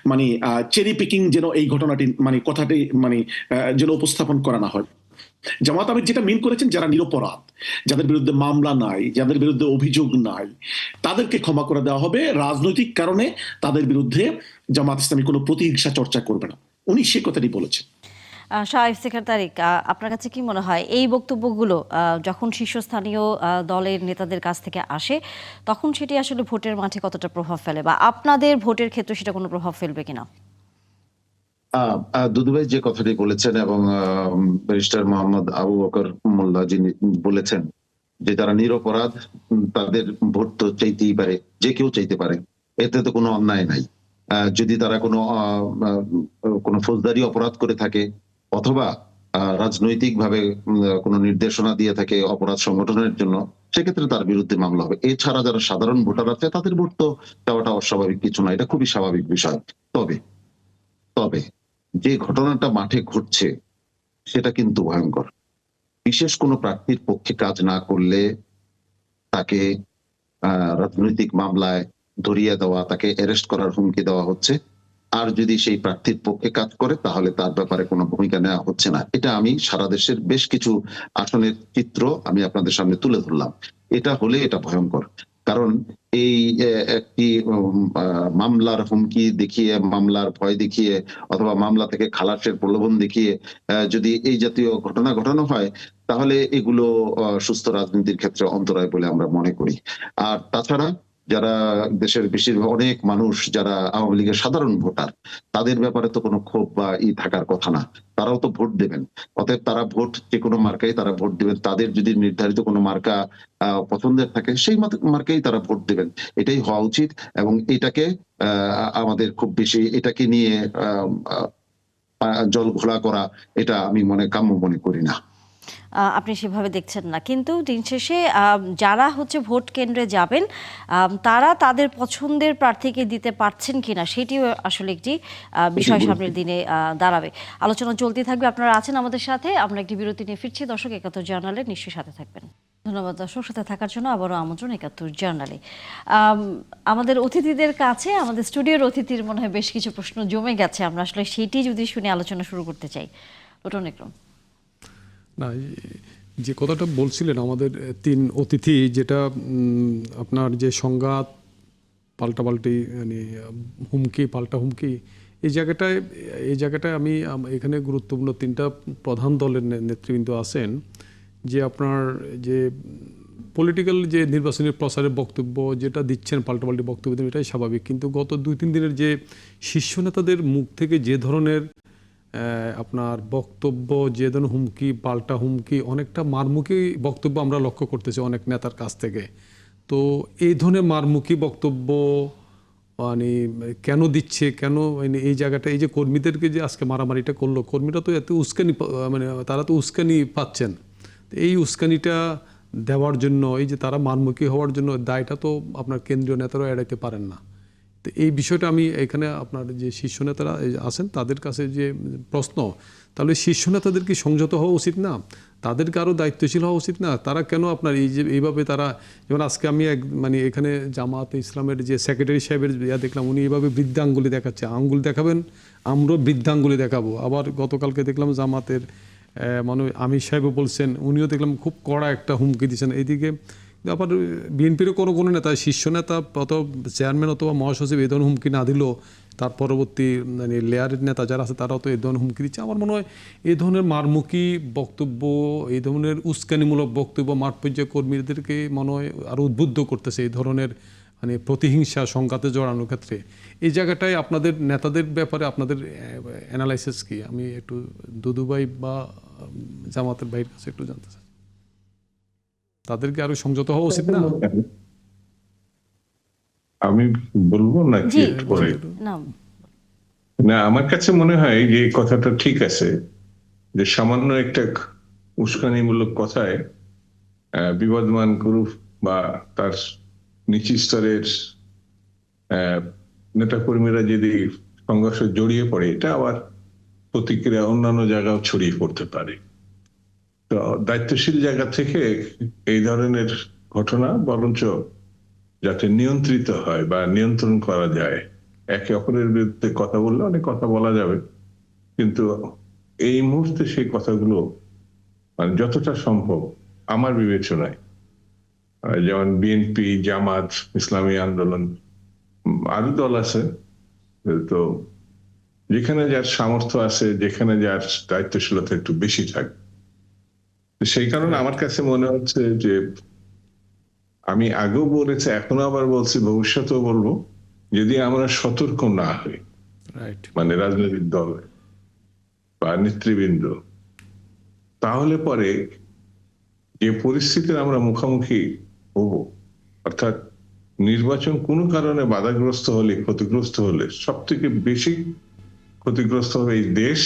মানে চেরি পিকিং যেন এই ঘটনাটি মানে কথাটি মানে যেন উপস্থাপন করা না হয়। জামাত আমির যেটা মিন করেছেন, যারা নিরপরাধ, যাদের বিরুদ্ধে মামলা নাই, যাদের বিরুদ্ধে অভিযোগ নাই, তাদেরকে ক্ষমা করে দেওয়া হবে। রাজনৈতিক কারণে তাদের বিরুদ্ধে জামাত ইসলামী কোনো প্রতিহিংসা চর্চা করবে না। উনি সে কথাটি বলেছেন। শাহ ইফতেখার তারিক, আপনার কাছে কি মনে হয় এই বক্তব্যগুলো যখন শীর্ষস্থানীয় দলের নেতাদের কাছ থেকে আসে তখন সেটি আসলে ভোটের মাঠে কতটা প্রভাব ফেলে, বা আপনাদের ভোটের ক্ষেত্রে সেটা কোনো প্রভাব ফেলবে কিনা? দুদুভাই যে কথাটি বলেছেন এবং ব্যারিস্টার মোহাম্মদ আবু বকর মোল্লা যিনি বলেছেন যে যারা নিরপরাধ তাদের ভোট তো চাইতেই পারে, যে কেউ চাইতে পারে, এতে তো কোনো অন্যায় নাই। যদি তারা কোনো ফৌজদারি অপরাধ করে থাকে অথবা রাজনৈতিক ভাবে কোনো নির্দেশনা দিয়ে থাকে অপরাধ সংগঠনের জন্য, সেক্ষেত্রে তার বিরুদ্ধে মামলা হবে। এছাড়া যারা সাধারণ ভোটার আছে তাদের ভোট তো চাওয়াটা অস্বাভাবিক কিছু না, এটা খুবই স্বাভাবিক বিষয়। তবে তবে যে ঘটনাটা মাঠে ঘটছে সেটা কিন্তু ভয়ঙ্কর। বিশেষ কোনো প্রার্থীর পক্ষে কাজ না করলে তাকে রাজনৈতিক মামলায় ধরিয়ে দেওয়া, তাকে অ্যারেস্ট করার হুমকি দেওয়া হচ্ছে। আর যদি সেই প্রার্থীর পক্ষে কাজ করে তাহলে তার ব্যাপারে কোনো ভূমিকা নেওয়া হচ্ছে না। এটা আমি সারা দেশের বেশ কিছু আসনের চিত্র আমি আপনাদের সামনে তুলে ধরলাম। এটা হলে এটা ভয়ঙ্কর। কারণ এই একটি মামলার হুমকি দেখিয়ে, মামলার ভয় দেখিয়ে অথবা মামলা থেকে খালাসের প্রলোভন দেখিয়ে যদি এই জাতীয় ঘটনা ঘটানো হয় তাহলে এগুলো সুস্থ রাজনীতির ক্ষেত্রে অন্তরায় বলে আমরা মনে করি। আর তাছাড়া যারা দেশের বেশিরভাগ অনেক মানুষ যারা আওয়ামী লীগের সাধারণ ভোটার, তাদের ব্যাপারে তো কোনো ক্ষোভ বা থাকার কথা না। তারাও তো ভোট দেবেন। অতএব তারা ভোট যে কোনো মার্কায় তারা ভোট দেবেন। তাদের যদি নির্ধারিত কোনো মার্কা পছন্দের থাকে সেই মার্কাই তারা ভোট দেবেন। এটাই হওয়া উচিত এবং এটাকে আমাদের খুব বেশি এটাকে নিয়ে জল ঘোলা করা এটা আমি কাম্য মনে করি না। আপনি সেভাবে দেখছেন না, কিন্তু দিন শেষে যারা হচ্ছে ভোট কেন্দ্রে যাবেন তারা তাদের পছন্দের প্রার্থীকে দিতে পারছেন কিনা সেটিও আসলে একটি বিষয় সামনের দিনে দাঁড়াবে। আলোচনা চলতে থাকবে, আপনারা আছেন আমাদের সাথে। আমরা একটি বিরতি নিয়ে ফিরছি। দর্শক, ৭১ জার্নালে নিশ্চয়ই সাথে থাকবেন। ধন্যবাদ দর্শক, সাথে থাকার জন্য আবারও আমন্ত্রণ ৭১ জার্নালে। আমাদের অতিথিদের কাছে, আমাদের স্টুডিওর অতিথির মনে হয় বেশ কিছু প্রশ্ন জমে গেছে, আমরা আসলে সেটি যদি শুনে আলোচনা শুরু করতে চাই। লোটন একরম। না, যে কথাটা বলছিলেন আমাদের ৩ অতিথি, যেটা আপনার যে সংঘাত পাল্টাপাল্টি মানে হুমকি পাল্টা হুমকি, এই জায়গাটায় আমি এখানে গুরুত্বপূর্ণ ৩টা প্রধান দলের নেতৃবৃন্দ আছেন যে আপনার যে পলিটিক্যাল যে নির্বাচনী প্রচারের বক্তব্য যেটা দিচ্ছেন, পাল্টাপাল্টি বক্তব্য দেন, এটাই স্বাভাবিক। কিন্তু গত ২-৩ দিনের যে শীর্ষ নেতাদের মুখ থেকে যে ধরনের আপনার বক্তব্য, যে ধরনের হুমকি পাল্টা হুমকি, অনেকটা মারমুখী বক্তব্য আমরা লক্ষ্য করতেছি অনেক নেতার কাছ থেকে। তো এই ধরনের মারমুখী বক্তব্য মানে কেন দিচ্ছে, কেন এই জায়গাটা, এই যে কর্মীদেরকে যে আজকে মারামারিটা করলো, কর্মীরা তো এত উস্কানি তারা তো উস্কানি পাচ্ছেন। এই উস্কানিটা দেওয়ার জন্য, এই যে তারা মারমুখী হওয়ার জন্য দায়টা তো আপনার কেন্দ্রীয় নেতারাও এড়াইতে পারেন না। তো এই বিষয়টা আমি এখানে আপনার যে শীর্ষ নেতারা আছেন তাদের কাছে যে প্রশ্ন, তাহলে শীর্ষ নেতাদের কি সংযত হওয়া উচিত না? তাদেরকে আরও দায়িত্বশীল হওয়া উচিত না? তারা কেন আপনার এই যে এইভাবে তারা, যেমন আজকে আমি এখানে জামাত ইসলামের যে সেক্রেটারি সাহেবের দেখলাম, উনি এইভাবে বৃদ্ধাঙ্গুলি দেখাচ্ছে। আঙ্গুল দেখাবেন, আমরাও বৃদ্ধাঙ্গুলি দেখাবো। আবার গতকালকে দেখলাম জামাতের আমির সাহেবও বলছেন, উনিও দেখলাম খুব কড়া একটা হুমকি দিচ্ছেন। এইদিকে আবার বিএনপিরও কোনো নেতা, শীর্ষ নেতা অথবা চেয়ারম্যান অথবা মহাসচিব এই ধরনের হুমকি না দিলেও তার পরবর্তী লেয়ারের নেতা যারা আছে তারাও তো এই ধরনের হুমকি দিচ্ছে। আমার মনে হয় এই ধরনের মারমুখী বক্তব্য, এই ধরনের উস্কানিমূলক বক্তব্য মাঠ পর্যায়ে কর্মীদেরকে মনে হয় আরও উদ্বুদ্ধ করতেছে এই ধরনের প্রতিহিংসা সংঘাতে জড়ানোর ক্ষেত্রে। এই জায়গাটায় আপনাদের নেতাদের ব্যাপারে আপনাদের অ্যানালাইসিস কি? আমি একটু দুদুভাই বা জামাতের ভাইয়ের কাছে একটু জানতে চাই। তাদেরকে আরো সংযত হওয়া উচিত না? আমি বলবো নাকি পরে? না, আমার কাছে মনে হয় যে কথাটা ঠিক আছে, যে সামান্য একটা উস্কানিমূলক কথায় বিবদমান গ্রুপ বা তার নিচু স্তরের নেতাকর্মীরা যদি সংঘর্ষে জড়িয়ে পড়ে, এটা আবার প্রতিক্রিয়া অন্যান্য জায়গাও ছড়িয়ে পড়তে পারে। তো দায়িত্বশীল জায়গা থেকে এই ধরনের ঘটনা বরঞ্চ যাতে নিয়ন্ত্রিত হয় বা নিয়ন্ত্রণ করা যায়। একে অপরের বিরুদ্ধে কথা বললে অনেক কথা বলা যাবে, কিন্তু এই মুহূর্তে সেই কথাগুলো যতটা সম্ভব আমার বিবেচনায়, যেমন বিএনপি, জামাত, ইসলামী আন্দোলন, আরো দল আছে, তো যেখানে যার সামর্থ্য আছে, যেখানে যার দায়িত্বশীলতা একটু বেশি থাকে। তো সেই কারণে আমার কাছে মনে হচ্ছে যে, আমি আগেও বলেছি, এখনো আবার বলছি, ভবিষ্যতেও বলবো, যদি আমরা সতর্ক না হই, রাইট। মানে রাজনৈতিক দল বা নেতৃবৃন্দ, তাহলে পরে যে পরিস্থিতির আমরা মুখোমুখি হব, অর্থাৎ নির্বাচন কোনো কারণে বাধাগ্রস্ত হলে, ক্ষতিগ্রস্ত হলে, সব থেকে বেশি ক্ষতিগ্রস্ত হবে এই দেশ,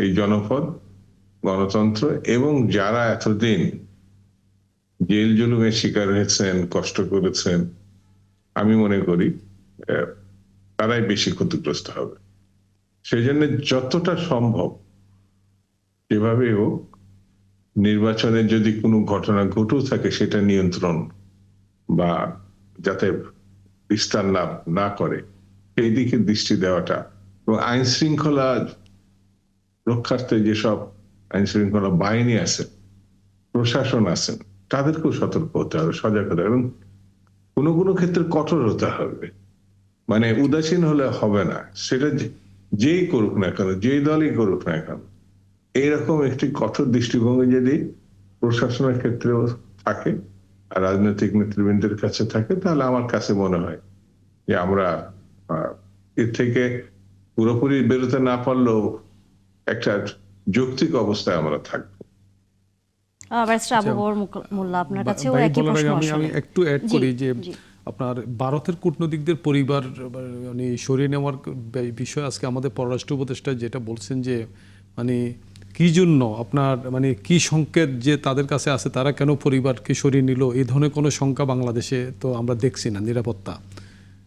এই জনপদ, গণতন্ত্র, এবং যারা এতদিন জেল জুলুমের শিকার হয়েছেন, কষ্ট করেছেন, আমি মনে করি তারাই বেশি ক্ষতিগ্রস্ত হবে। সেই জন্য যতটা সম্ভব, যেভাবে হোক, নির্বাচনের যদি কোনো ঘটনা ঘটেও থাকে, সেটা নিয়ন্ত্রণ বা যাতে বিস্তার না করে, সেই দিকে দৃষ্টি দেওয়াটা, এবং আইন শৃঙ্খলা রক্ষার্থে যেসব আইন শৃঙ্খলা বাহিনী আছে, প্রশাসন আছেন, তাদেরকেও সতর্ক হতে হবে, সজাগ হতে হবে, এবং কোনো কোনো ক্ষেত্রে কঠোর হতে হবে। মানে উদাসীন হলে হবে না, সেটা যেই করুক না কেন, যেই দলই করুক না কেন, এইরকম একটি কঠোর দৃষ্টিভঙ্গি যদি প্রশাসনের ক্ষেত্রেও থাকে আর রাজনৈতিক নেতৃবৃন্দের কাছে থাকে, তাহলে আমার কাছে মনে হয় যে আমরা এর থেকে পুরোপুরি বেরোতে না পারলেও একটা যৌক্তিক অবস্থায় আমরা থাকবো। ব্যারিস্টার আবু বকর মোল্লা, আপনার কাছেও ভাই একই বলার প্রশ্ন আগে আমি আসলে। একটু অ্যাড জি, করি যে জি। আপনার ভারতের কূটনীতিকদের পরিবার মানে সরিয়ে নেওয়ার বিষয় আজকে আমাদের পররাষ্ট্র উপদেষ্টা যেটা বলছেন যে মানে কি জন্য আপনার মানে কি সংকেত যে তাদের কাছে আছে, তারা কেন পরিবারকে সরিয়ে নিল, এই ধরনের কোনো শঙ্কা বাংলাদেশে তো আমরা দেখছি না, নিরাপত্তা।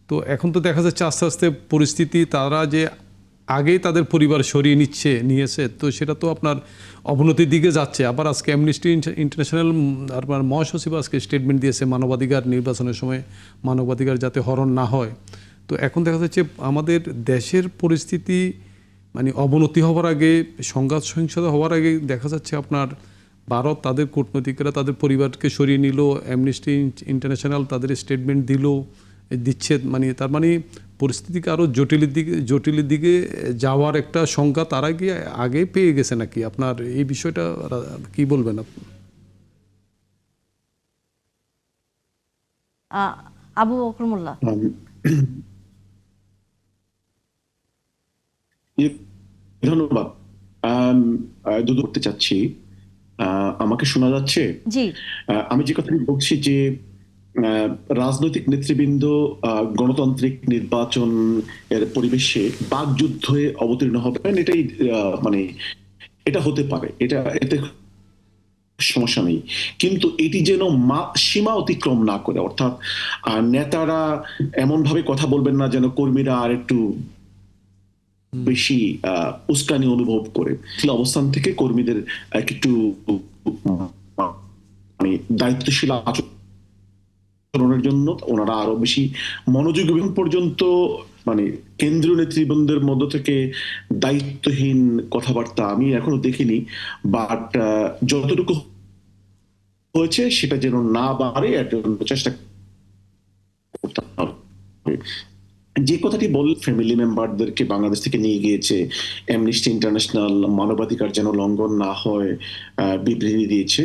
তো এখন তো দেখা যাচ্ছে আস্তে আস্তে পরিস্থিতি, তারা যে আগেই তাদের পরিবার সরিয়ে নিয়েছে, তো সেটা তো আপনার অবনতির দিকে যাচ্ছে। আবার আজকে অ্যামনেস্টি ইন্টারন্যাশনাল আপনার মহাসচিব আজকে স্টেটমেন্ট দিয়েছে মানবাধিকার, নির্বাচনের সময় মানবাধিকার যাতে হরণ না হয়। তো এখন দেখা যাচ্ছে আমাদের দেশের পরিস্থিতি মানে অবনতি হওয়ার আগে, সংঘাত সহিংসতা হওয়ার আগে দেখা যাচ্ছে আপনার ভারত তাদের কূটনীতিকরা তাদের পরিবারকে সরিয়ে নিল, অ্যামনেস্টি ইন্টারন্যাশনাল তাদের স্টেটমেন্ট দিচ্ছে, মানে তার মানে পরিস্থিতিকে আরও জটিলের দিকে যাওয়ার একটা শঙ্কা তারা কি আগে পেয়ে গেছে নাকি? আপনার এই বিষয়টা কি বলবেন আপনি? আবু বকর মোল্লা। ধন্যবাদ। দুদু করতে চাচ্ছি, আমাকে শোনা যাচ্ছে? জি। আমি যে কথাটি বলছি যে রাজনৈতিক নেতৃবৃন্দ গণতান্ত্রিক নির্বাচন এর পরিবেশে বাকযুদ্ধে অবতীর্ণ হবেন, এটাই মানে এটা হতে পারে, এতে সমস্যা নেই, কিন্তু এটি যেন সীমা অতিক্রম না করে, অর্থাৎ নেতারা এমন ভাবে কথা বলবেন না যেন কর্মীরা আর একটু বেশি উস্কানি অনুভব করে। অবস্থান থেকে কর্মীদের একটু মানে দায়িত্বশীল আচরণের জন্য ওনারা আরো বেশি মনোযোগী পর্যন্ত মানে কেন্দ্রীয় নেতৃবৃন্দের মধ্য থেকে দায়িত্বহীন কথাবার্তা আমি এখনো দেখিনি, বাট যতটুকু হয়েছে সেটা যেন না বাড়ে এর জন্য চেষ্টা করতে হবে। যে কথাটি বল ফ্যামিলি মেম্বারদেরকে বাংলাদেশ থেকে নিয়ে গিয়েছে, অ্যামনেস্টি ইন্টারন্যাশনাল মানবাধিকার যেন লঙ্ঘন না হয় বিবৃতি দিয়েছে।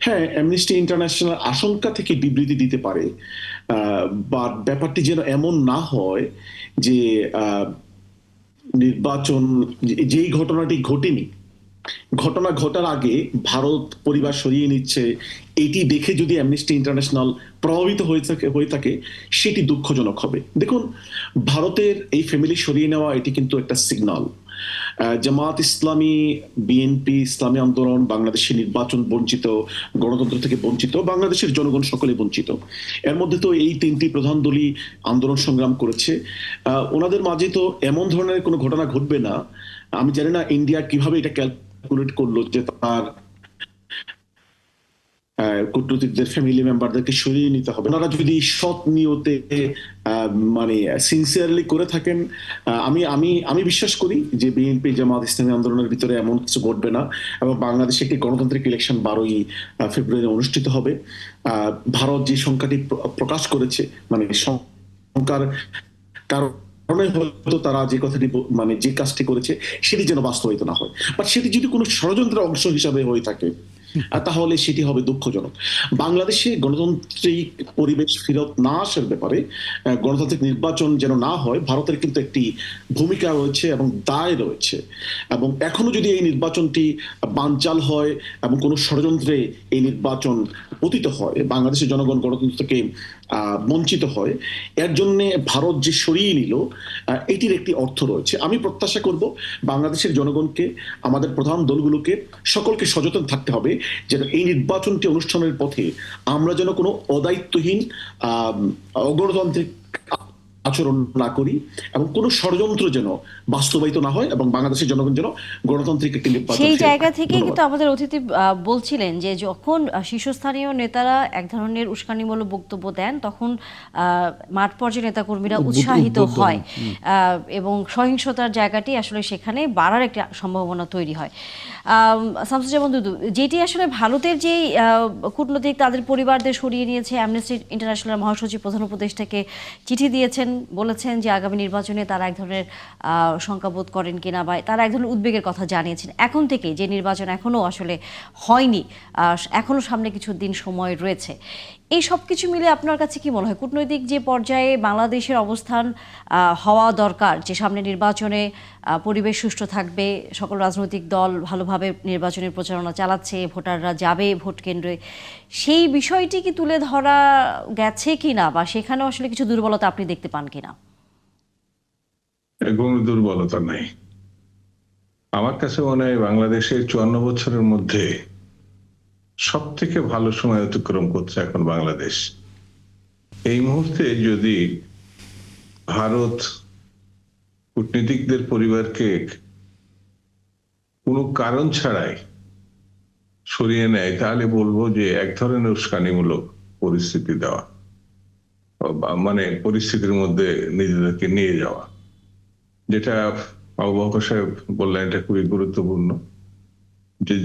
হ্যাঁ, অ্যামনেস্টি ইন্টারন্যাশনাল আশঙ্কা থেকে বিবৃতি দিতে পারে, বা ব্যাপারটি যেন এমন না হয় যে নির্বাচন, যেই ঘটনাটি ঘটেনি, ঘটনা ঘটার আগে ভারত পরিবার সরিয়ে নিচ্ছে, এটি দেখে যদি অ্যামনেস্টি ইন্টারন্যাশনাল প্রভাবিত হয়ে থাকে সেটি দুঃখজনক হবে। দেখুন, ভারতের এই ফ্যামিলি সরিয়ে নেওয়া এটি কিন্তু একটা সিগন্যাল। জামাত ইসলামী, বিএনপি, ইসলামী আন্দোলন বাংলাদেশের নির্বাচন বঞ্চিত, গণতন্ত্র থেকে বঞ্চিত, বাংলাদেশের জনগণ সকলে বঞ্চিত। এর মধ্যে তো এই তিনটি প্রধান দলই আন্দোলন সংগ্রাম করেছে। ওনাদের মাঝে তো এমন ধরনের কোনো ঘটনা ঘটবে না। আমি জানি না ইন্ডিয়া কিভাবে এটা ক্যালকুলেট করলো যে তার কূটনীতিকদের ফ্যামিলি মেম্বারদেরকে সরিয়ে নিতে হবে। ওনারা যদি সৎ নিয়তে মানে সিনসিয়ারলি করে থাকেন, আমি বিশ্বাস করি যে বিএনপি, জামাত, ইসলামী আন্দোলনের ভিতরে এমন কিছু ঘটবে না, এবং বাংলাদেশে একটি গণতান্ত্রিক ইলেকশন 12ই ফেব্রুয়ারি অনুষ্ঠিত হবে। ভারত যে সংখ্যাটি প্রকাশ করেছে, মানে সংখ্যার কারণ কারণে হয়তো তারা যে কথাটি মানে যে কাজটি করেছে সেটি যেন বাস্তবায়িত না হয়, বাট সেটি যদি কোনো ষড়যন্ত্রের অংশ হিসাবে হয়ে থাকে তাহলে সেটি হবে দুঃখজনক। বাংলাদেশে গণতান্ত্রিক পরিবেশ ফেরত না আসার ব্যাপারে গণতান্ত্রিক নির্বাচন যেন না হয়, ভারতের কিন্তু একটি ভূমিকা রয়েছে এবং দায় রয়েছে। এবং এখনো যদি এই নির্বাচনটি বানচাল হয় এবং কোনো ষড়যন্ত্রে এই নির্বাচন পতিত হয়, বাংলাদেশের জনগণ গণতন্ত্র থেকে বঞ্চিত হয়, এর জন্য ভারত যে সরিয়ে নিল এটির একটি অর্থ রয়েছে। আমি প্রত্যাশা করব বাংলাদেশের জনগণকে, আমাদের প্রধান দলগুলোকে, সকলকে সচেতন থাকতে হবে যেন এই নির্বাচনটি অনুষ্ঠানের পথে আমরা যেন কোনো অদায়িত্বহীন অগণতান্ত্রিক আচরণ না করি এবং কোনো ষড়যন্ত্র যেন বাস্তবায়িত না হয় এবং বাংলাদেশের জনগণ যেন গণতান্ত্রিক একটি নির্বাচন সেই ফিরে জায়গা পায়। থেকে ধন্যবাদ। কিন্তু আমাদের অতিথি বলছিলেন যে যখন শীর্ষস্থানীয় নেতারা এক ধরনের উস্কানিমূলক বক্তব্য দেন তখন মাঠ পর্যায়ে নেতাকর্মীরা উৎসাহিত উদ্বুদ্ধ হয় এবং সহিংসতার জায়গাটি আসলে সেখানে বাড়ার একটা সম্ভাবনা তৈরি হয়। শামসুজ্জামান দুদু, যেটি আসলে ভারতের যেই কূটনৈতিক তাদের পরিবারদের সরিয়ে নিয়েছে, অ্যামনেস্টি ইন্টারন্যাশনাল মহাসচিব প্রধান উপদেষ্টাকে চিঠি দিয়েছেন, বলেছেন যে আগামী নির্বাচনে তারা এক ধরনের শঙ্কাবোধ করেন কিনা বা তারা এক ধরনের উদ্বেগের কথা জানিয়েছেন। এখন থেকে যে নির্বাচন এখনও আসলে হয়নি, এখনও সামনে কিছু দিন সময় রয়েছে, এই সব কিছু মিলে আপনার কাছে কি মনে হয় কূটনৈতিক যে পর্যায়ে বাংলাদেশের অবস্থান হওয়া দরকার, যে সামনে নির্বাচনে পরিবেশ সুষ্ঠু থাকবে, সকল রাজনৈতিক দল ভালোভাবে নির্বাচনের প্রচারণা চালাচ্ছে, ভোটাররা যাবে ভোট কেন্দ্রে, সেই বিষয়টি কি তুলে ধরা গেছে কিনা বা সেখানেও আসলে কিছু দুর্বলতা আপনি দেখতে পান কিনা? কোনো দুর্বলতা নাই। আমার কাছে মনে হয় বাংলাদেশের 54 বছরের মধ্যে সব থেকে ভালো সময় অতিক্রম করছে এখন বাংলাদেশ। এই মুহূর্তে যদি ভারত কূটনীতিকদের পরিবারকে কোনো কারণ ছাড়াই সরিয়ে নেয়, তাহলে বলবো যে এক ধরনের উস্কানিমূলক পরিস্থিতি দেওয়া, মানে পরিস্থিতির মধ্যে নিজেদেরকে নিয়ে যাওয়া, যেটা আবু বকর সাহেব বললেন এটা খুবই গুরুত্বপূর্ণ।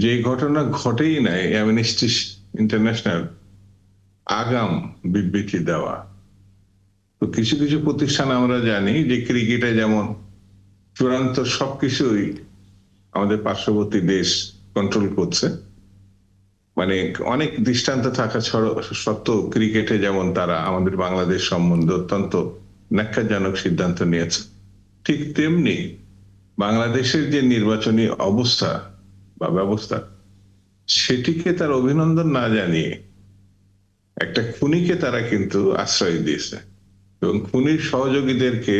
যে ঘটনা ঘটেই নাই, অ্যামনেস্টি ইন্টারন্যাশনাল আগাম বিবৃতি দেওয়া। তো কিছু কিছু প্রতিষ্ঠান আমরা জানি যে ক্রিকেটে যেমন চূড়ান্ত সবকিছুই আমাদের পার্শ্ববর্তী দেশ কন্ট্রোল করছে, মানে অনেক দৃষ্টান্ত থাকা সত্ত্বেও ক্রিকেটে যেমন তারা আমাদের বাংলাদেশ সম্বন্ধে অত্যন্ত ন্যাক্কারজনক সিদ্ধান্ত নিয়েছে, ঠিক তেমনি বাংলাদেশের যে নির্বাচনী অবস্থা বা ব্যবস্থা, সেটিকে তার অভিনন্দন না জানিয়ে একটা খুনিকে তারা কিন্তু আশ্রয় দিয়েছে এবং খুনির সহযোগীদেরকে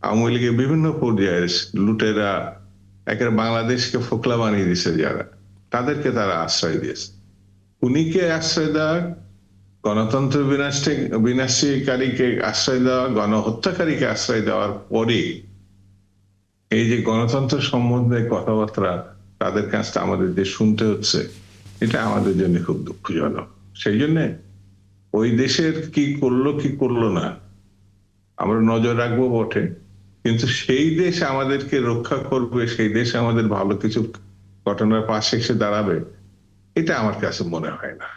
আওয়ামী লীগের বিভিন্ন পর্যায়ের লুটেরা একেবারে বাংলাদেশকে ফোকলা বানিয়ে দিয়েছে, যারা তাদেরকে তারা আশ্রয় দিয়েছে। খুনিকে আশ্রয় দেওয়া, গণতন্ত্র বিনাশকারীকে আশ্রয় দেওয়া, গণহত্যাকারীকে আশ্রয় দেওয়ার পরে এই যে গণতন্ত্র সম্বন্ধে কথাবার্তা তাদের কাছে আমাদের যে শুনতে হচ্ছে, এটা আমাদের জন্য খুব দুঃখজনক। সেই জন্য ওই দেশের কি করলো না আমরা নজর রাখবো বটে, কিন্তু সেই দেশ আমাদেরকে রক্ষা করবে, সেই দেশ আমাদের ভালো কিছু ঘটনার পাশে এসে দাঁড়াবে, এটা আমার কাছে মনে হয় না,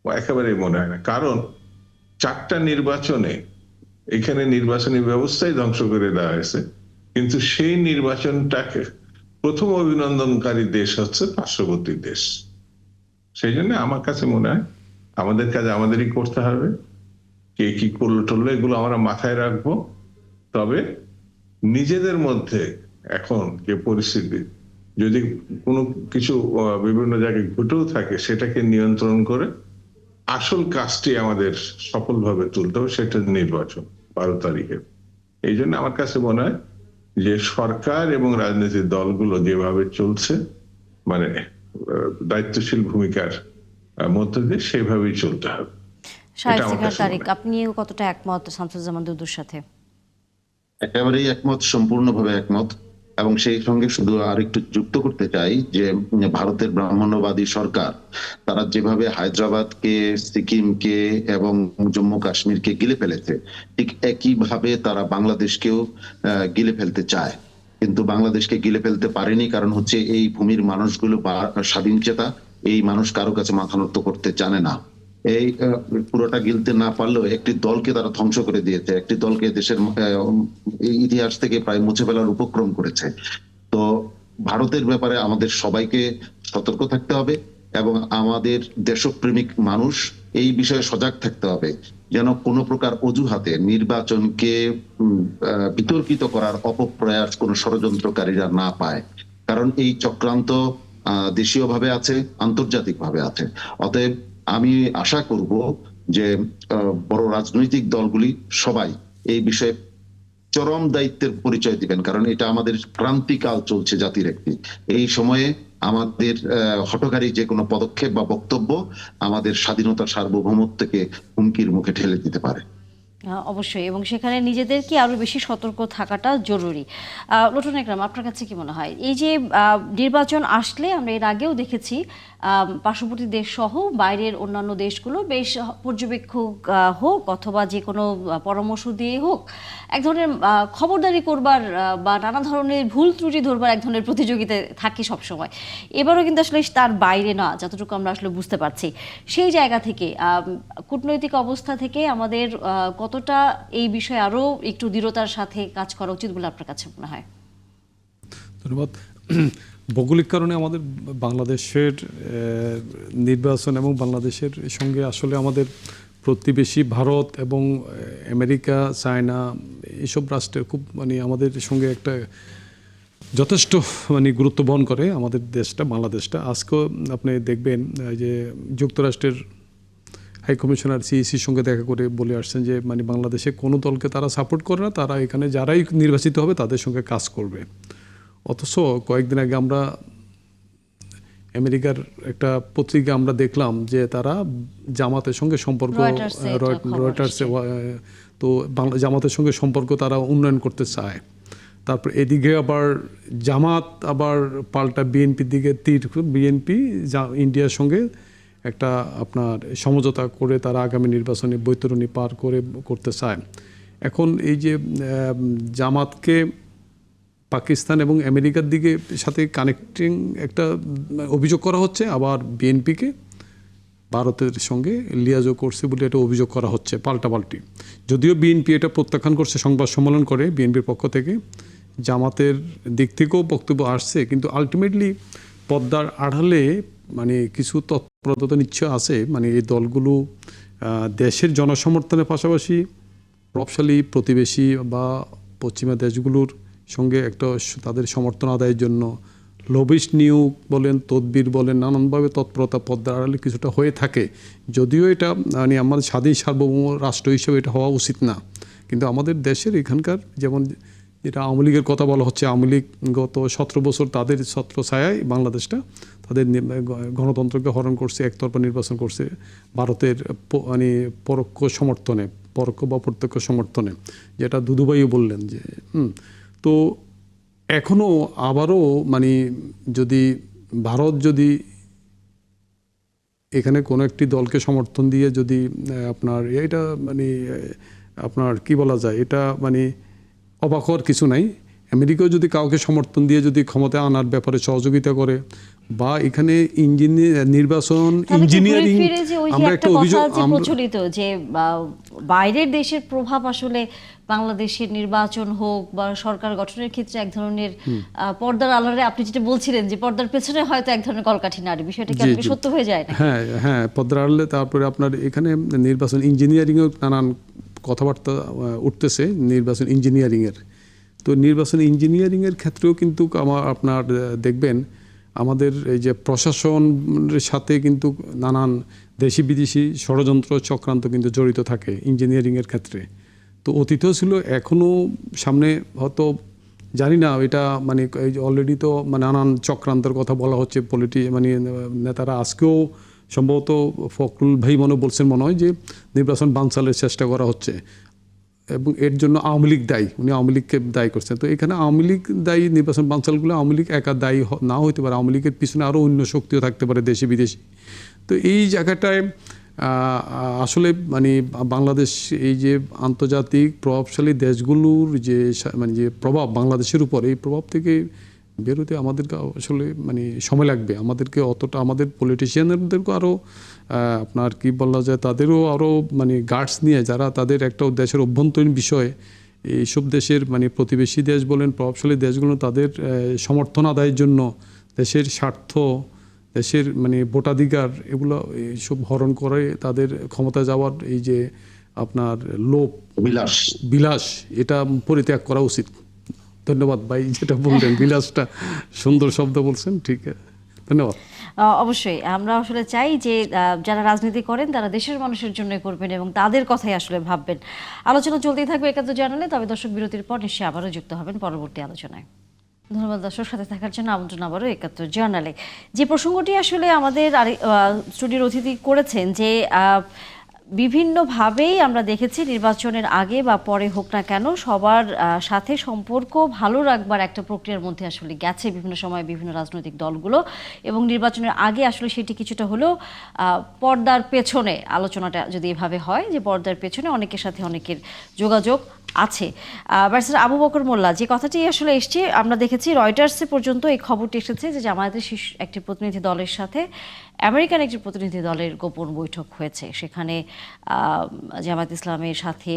একেবারেই মনে হয় না। কারণ 4টা নির্বাচনে এখানে নির্বাচনী ব্যবস্থাই ধ্বংস করে দেওয়া হয়েছে, কিন্তু সেই নির্বাচনটাকে প্রথম অভিনন্দনকারী দেশ হচ্ছে পার্শ্ববর্তী দেশ। সেই জন্য আমার কাছে মনে হয় আমাদের কাজ আমাদেরই করতে হবে। কে কি করলো এগুলো আমরা মাথায় রাখবো, তবে নিজেদের মধ্যে এখন যে পরিস্থিতি, যদি কোনো কিছু বিভিন্ন জায়গায় ঘটেও থাকে, সেটাকে নিয়ন্ত্রণ করে আসল কাজটি আমাদের সফলভাবে তুলতে হবে, সেটা নির্বাচন 12 তারিখে। এই জন্য আমার কাছে মনে হয় যে সরকার এবং রাজনৈতিক দলগুলো যেভাবে চলছে, মানে দায়িত্বশীল ভূমিকার মধ্য দিয়ে সেভাবেই চলতে হবে। তারিক, আপনিও কতটা একমত শামসুজ্জামান দুদুর সাথে? একেবারেই একমত, সম্পূর্ণভাবে একমত। এবং সেই সঙ্গে শুধু আর একটু যুক্ত করতে চাই যে ভারতের ব্রাহ্মণ্যবাদী সরকার তারা যেভাবে হায়দ্রাবাদকে, সিকিমকে এবং জম্মু কাশ্মীরকে গিলে ফেলেছে, ঠিক একইভাবে তারা বাংলাদেশকেও গিলে ফেলতে চায়, কিন্তু বাংলাদেশকে গিলে ফেলতে পারেনি। কারণ হচ্ছে এই ভূমির মানুষগুলো স্বাধীন চেতা, এই মানুষ কারো কাছে মাথা নত করতে জানে না। এই পুরোটা গিলতে না পারলেও একটি দলকে তারা ধ্বংস করে দিয়েছে, একটি দলকে দেশের ইতিহাস থেকে প্রায় মুছে ফেলার উপক্রম করেছে। তো ভারতের ব্যাপারে আমাদের সবাইকে সতর্ক থাকতে হবে এবং আমাদের দেশপ্রেমিক মানুষ এই বিষয়ে সজাগ থাকতে হবে, যেন কোনো প্রকার অজুহাতে নির্বাচনকে বিতর্কিত করার অপপ্রয়াস কোনো ষড়যন্ত্রকারীরা না পায়। কারণ এই চক্রান্ত দেশীয়ভাবে আছে, আন্তর্জাতিকভাবে আছে। অতএব আমি আশা করব যে বড় রাজনৈতিক দলগুলি সবাই এই বিষয়ে চরম দায়িত্বের পরিচয় দিবেন, কারণ এটা আমাদের ক্রান্তিকাল চলছে জাতির একটি। এই সময়ে আমাদের হঠকারী যে কোনো পদক্ষেপ বা বক্তব্য আমাদের স্বাধীনতা সার্বভৌমত্বকে হুমকির মুখে ঠেলে দিতে পারে। অবশ্যই, এবং সেখানে নিজেদেরকে আরো বেশি সতর্ক থাকাটা জরুরি। লটন একরাম, আপনার কাছে কি মনে হয়, এই যে নির্বাচন আসলে আমরা এর আগেও দেখেছি পার্শ্ববর্তী দেশ সহ বাইরের অন্যান্য দেশগুলো বেশ পর্যবেক্ষক হোক অথবা যে কোনো পরামর্শ দিয়ে হোক এক ধরনের খবরদারি করবার বা নানা ধরনের ভুল ত্রুটি ধরবার এক ধরনের প্রতিযোগিতায় থাকে সবসময়। এবারও কিন্তু আসলে তার বাইরে না, যতটুকু আমরা আসলে বুঝতে পারছি। সেই জায়গা থেকে কূটনৈতিক অবস্থা থেকে আমাদের কতটা এই বিষয়ে আরো একটু দৃঢ়তার সাথে কাজ করা উচিত বলে আপনার কাছে মনে হয়? ধন্যবাদ। ভৌগোলিক কারণে আমাদের বাংলাদেশের নির্বাচন এবং বাংলাদেশের সঙ্গে আসলে আমাদের প্রতিবেশী ভারত এবং আমেরিকা, চায়না এইসব রাষ্ট্রের খুব আমাদের সঙ্গে একটা যথেষ্ট গুরুত্ব বহন করে আমাদের দেশটা, বাংলাদেশটা। আজকেও আপনি দেখবেন যে যুক্তরাষ্ট্রের হাই কমিশনার সিইসির সঙ্গে দেখা করে বলে আসছেন যে বাংলাদেশে কোনো দলকে তারা সাপোর্ট করে না, তারা এখানে যারাই নির্বাচিত হবে তাদের সঙ্গে কাজ করবে। অথচ কয়েকদিন আগে আমরা আমেরিকার একটা পত্রিকা আমরা দেখলাম যে তারা জামাতের সঙ্গে সম্পর্ক, রয়টার্সে, তো জামাতের সঙ্গে সম্পর্ক তারা উন্নয়ন করতে চায়। তারপর এদিকে আবার জামাত আবার পাল্টা বিএনপির দিকে বিএনপি ইন্ডিয়ার সঙ্গে একটা আপনার সমঝোতা করে তারা আগামী নির্বাচনে বৈতরণী পার করতে চায়। এখন এই যে জামাতকে পাকিস্তান এবং আমেরিকার দিকে সাথে কানেক্টিং একটা অভিযোগ করা হচ্ছে, আবার বিএনপিকে ভারতের সঙ্গে লিয়াজও করছে বলে এটা অভিযোগ করা হচ্ছে পাল্টাপাল্টি। যদিও বিএনপি এটা প্রত্যাখ্যান করছে, সংবাদ সম্মেলন করে বিএনপির পক্ষ থেকে। জামাতের দিক থেকেও বক্তব্য আসছে, কিন্তু আলটিমেটলি পদ্মার আড়ালে কিছু তৎপরতা নিশ্চয় আছে। এই দলগুলো দেশের জনসমর্থনের পাশাপাশি প্রভাবশালী প্রতিবেশী বা পশ্চিমা দেশগুলোর সঙ্গে একটা তাদের সমর্থন আদায়ের জন্য লবিস্ট নিয়োগ বলেন, তদবির বলেন, নানানভাবে তৎপরতা পদ্মার আড়ালে কিছুটা হয়ে থাকে। যদিও এটা আমাদের স্বাধীন সার্বভৌম রাষ্ট্র হিসেবে এটা হওয়া উচিত না, কিন্তু আমাদের দেশের এখানকার যেমন যেটা আওয়ামী লীগের কথা বলা হচ্ছে, আওয়ামী লীগ গত 17 বছর তাদের ছত্রছায়ায় বাংলাদেশটা তাদের গণতন্ত্রকে হরণ করছে, একতরফা নির্বাচন করছে ভারতের পরোক্ষ সমর্থনে, পরোক্ষ বা প্রত্যক্ষ সমর্থনে, যেটা দুদুভাইও বললেন যে তো এখনও আবারও যদি ভারত যদি এখানে কোনো একটি দলকে সমর্থন দিয়ে যদি আপনার এটা আপনার কি বলা যায়, এটা অবাক হওয়ার কিছু নাই। আমেরিকাও যদি কাউকে সমর্থন দিয়ে যদি ক্ষমতায় আনার ব্যাপারে সহযোগিতা করে বা এখানে নির্বাচন ইঞ্জিনিয়ারিং, আমরা একটা অভিযোগ প্রচলিত যে বাইরের দেশের প্রভাব আসলে বাংলাদেশের নির্বাচন হোক বা সরকার গঠনের ক্ষেত্রে এক ধরনের পর্দার আড়ালে, আপনি যেটা বলছিলেন যে পর্দার পেছনে হয়তো এক ধরনের কলকাঠি নাড়ে, বিষয়টা কি আসলে সত্য হয়ে যায় না? হ্যাঁ, পর্দার আড়ালে। তারপরে আপনার এখানে নির্বাচন ইঞ্জিনিয়ারিংয়ের নানান কথাবার্তা উঠতেছে নির্বাচন ইঞ্জিনিয়ারিংয়ের। তো নির্বাচন ইঞ্জিনিয়ারিংয়ের ক্ষেত্রেও কিন্তু আপনার দেখবেন আমাদের এই যে প্রশাসনের সাথে কিন্তু নানান দেশি বিদেশি ষড়যন্ত্র চক্রান্ত কিন্তু জড়িত থাকে ইঞ্জিনিয়ারিংয়ের ক্ষেত্রে। তো অতীতেও ছিল, এখনও সামনে হয়তো জানি না, এটা অলরেডি তো নানান চক্রান্তের কথা বলা হচ্ছে নেতারা। আজকেও সম্ভবত ফখরুল ভাই বলছেন মনে হয় যে নির্বাচন বানচালের চেষ্টা করা হচ্ছে এবং এর জন্য আওয়ামী লীগ দায়ী, উনি আওয়ামী লীগকে দায়ী করছেন। তো এখানে আওয়ামী লীগ দায়ী, নির্বাচন বানচালগুলো আওয়ামী লীগ একা দায়ী না হইতে পারে, আওয়ামী লীগের পিছনে আরও অন্য শক্তিও থাকতে পারে দেশি বিদেশি। তো এই জায়গাটায় আসলে বাংলাদেশ এই যে আন্তর্জাতিক প্রভাবশালী দেশগুলোর যে যে প্রভাব বাংলাদেশের উপর, এই প্রভাব থেকে বেরোতে আমাদেরকে আসলে মানে সময় লাগবে, আমাদেরকে অতটা, আমাদের পলিটিশিয়ানদেরকেও আরও আপনার কি বলা যায়, তাদেরও আরও মানে গার্ডস নিয়ে, যারা তাদের একটা দেশের অভ্যন্তরীণ বিষয়ে এইসব দেশের মানে প্রতিবেশী দেশ বলেন, প্রভাবশালী দেশগুলো তাদের সমর্থন আদায়ের জন্য দেশের স্বার্থ, দেশের মানে ভোটাধিকার এগুলো এইসব হরণ করে তাদের ক্ষমতা যাওয়ার এই যে আপনার লোভ বিলাস, এটা পরিত্যাগ করা উচিত। ধন্যবাদ ভাই, যেটা বললেন বিলাসটা সুন্দর শব্দ বলছেন, ঠিক আছে, ধন্যবাদ। অবশ্যই আমরা আসলে চাই যে যারা রাজনীতি করেন তারা দেশের মানুষের জন্য করবেন এবং তাদের কথাই আসলে ভাববেন। আলোচনা চলতেই থাকবে একাত্তর জানালে, তবে দর্শক বিরতির পর নিশ্চয়ই আবারও যুক্ত হবেন পরবর্তী আলোচনায়। ধন্যবাদ দর্শক, সাথে থাকার জন্য আমন্ত্রণ আবারও একাত্তর জার্নালে। যে প্রসঙ্গটি আসলে আমাদের স্টুডিওর অতিথি করেছেন যে বিভিন্নভাবেই আমরা দেখেছি নির্বাচনের আগে বা পরে হোক না কেন সবার সাথে সম্পর্ক ভালো রাখবার একটা প্রক্রিয়ার মধ্যে আসলে গেছে বিভিন্ন সময় বিভিন্ন রাজনৈতিক দলগুলো, এবং নির্বাচনের আগে আসলে সেটি কিছুটা হলেও পর্দার পেছনে আলোচনাটা যদি এভাবে হয় যে পর্দার পেছনে অনেকের সাথে অনেকের যোগাযোগ আছে। ব্যারিস্টার আবু বকর মোল্লা, যে কথাটি আসলে এসছে, আমরা দেখেছি রয়টার্সে পর্যন্ত এই খবরটি এসেছে যে জামায়াতের শীর্ষ একটি প্রতিনিধি দলের সাথে আমেরিকান একটি প্রতিনিধি দলের গোপন বৈঠক হয়েছে। সেখানে জামায়াত ইসলামের সাথে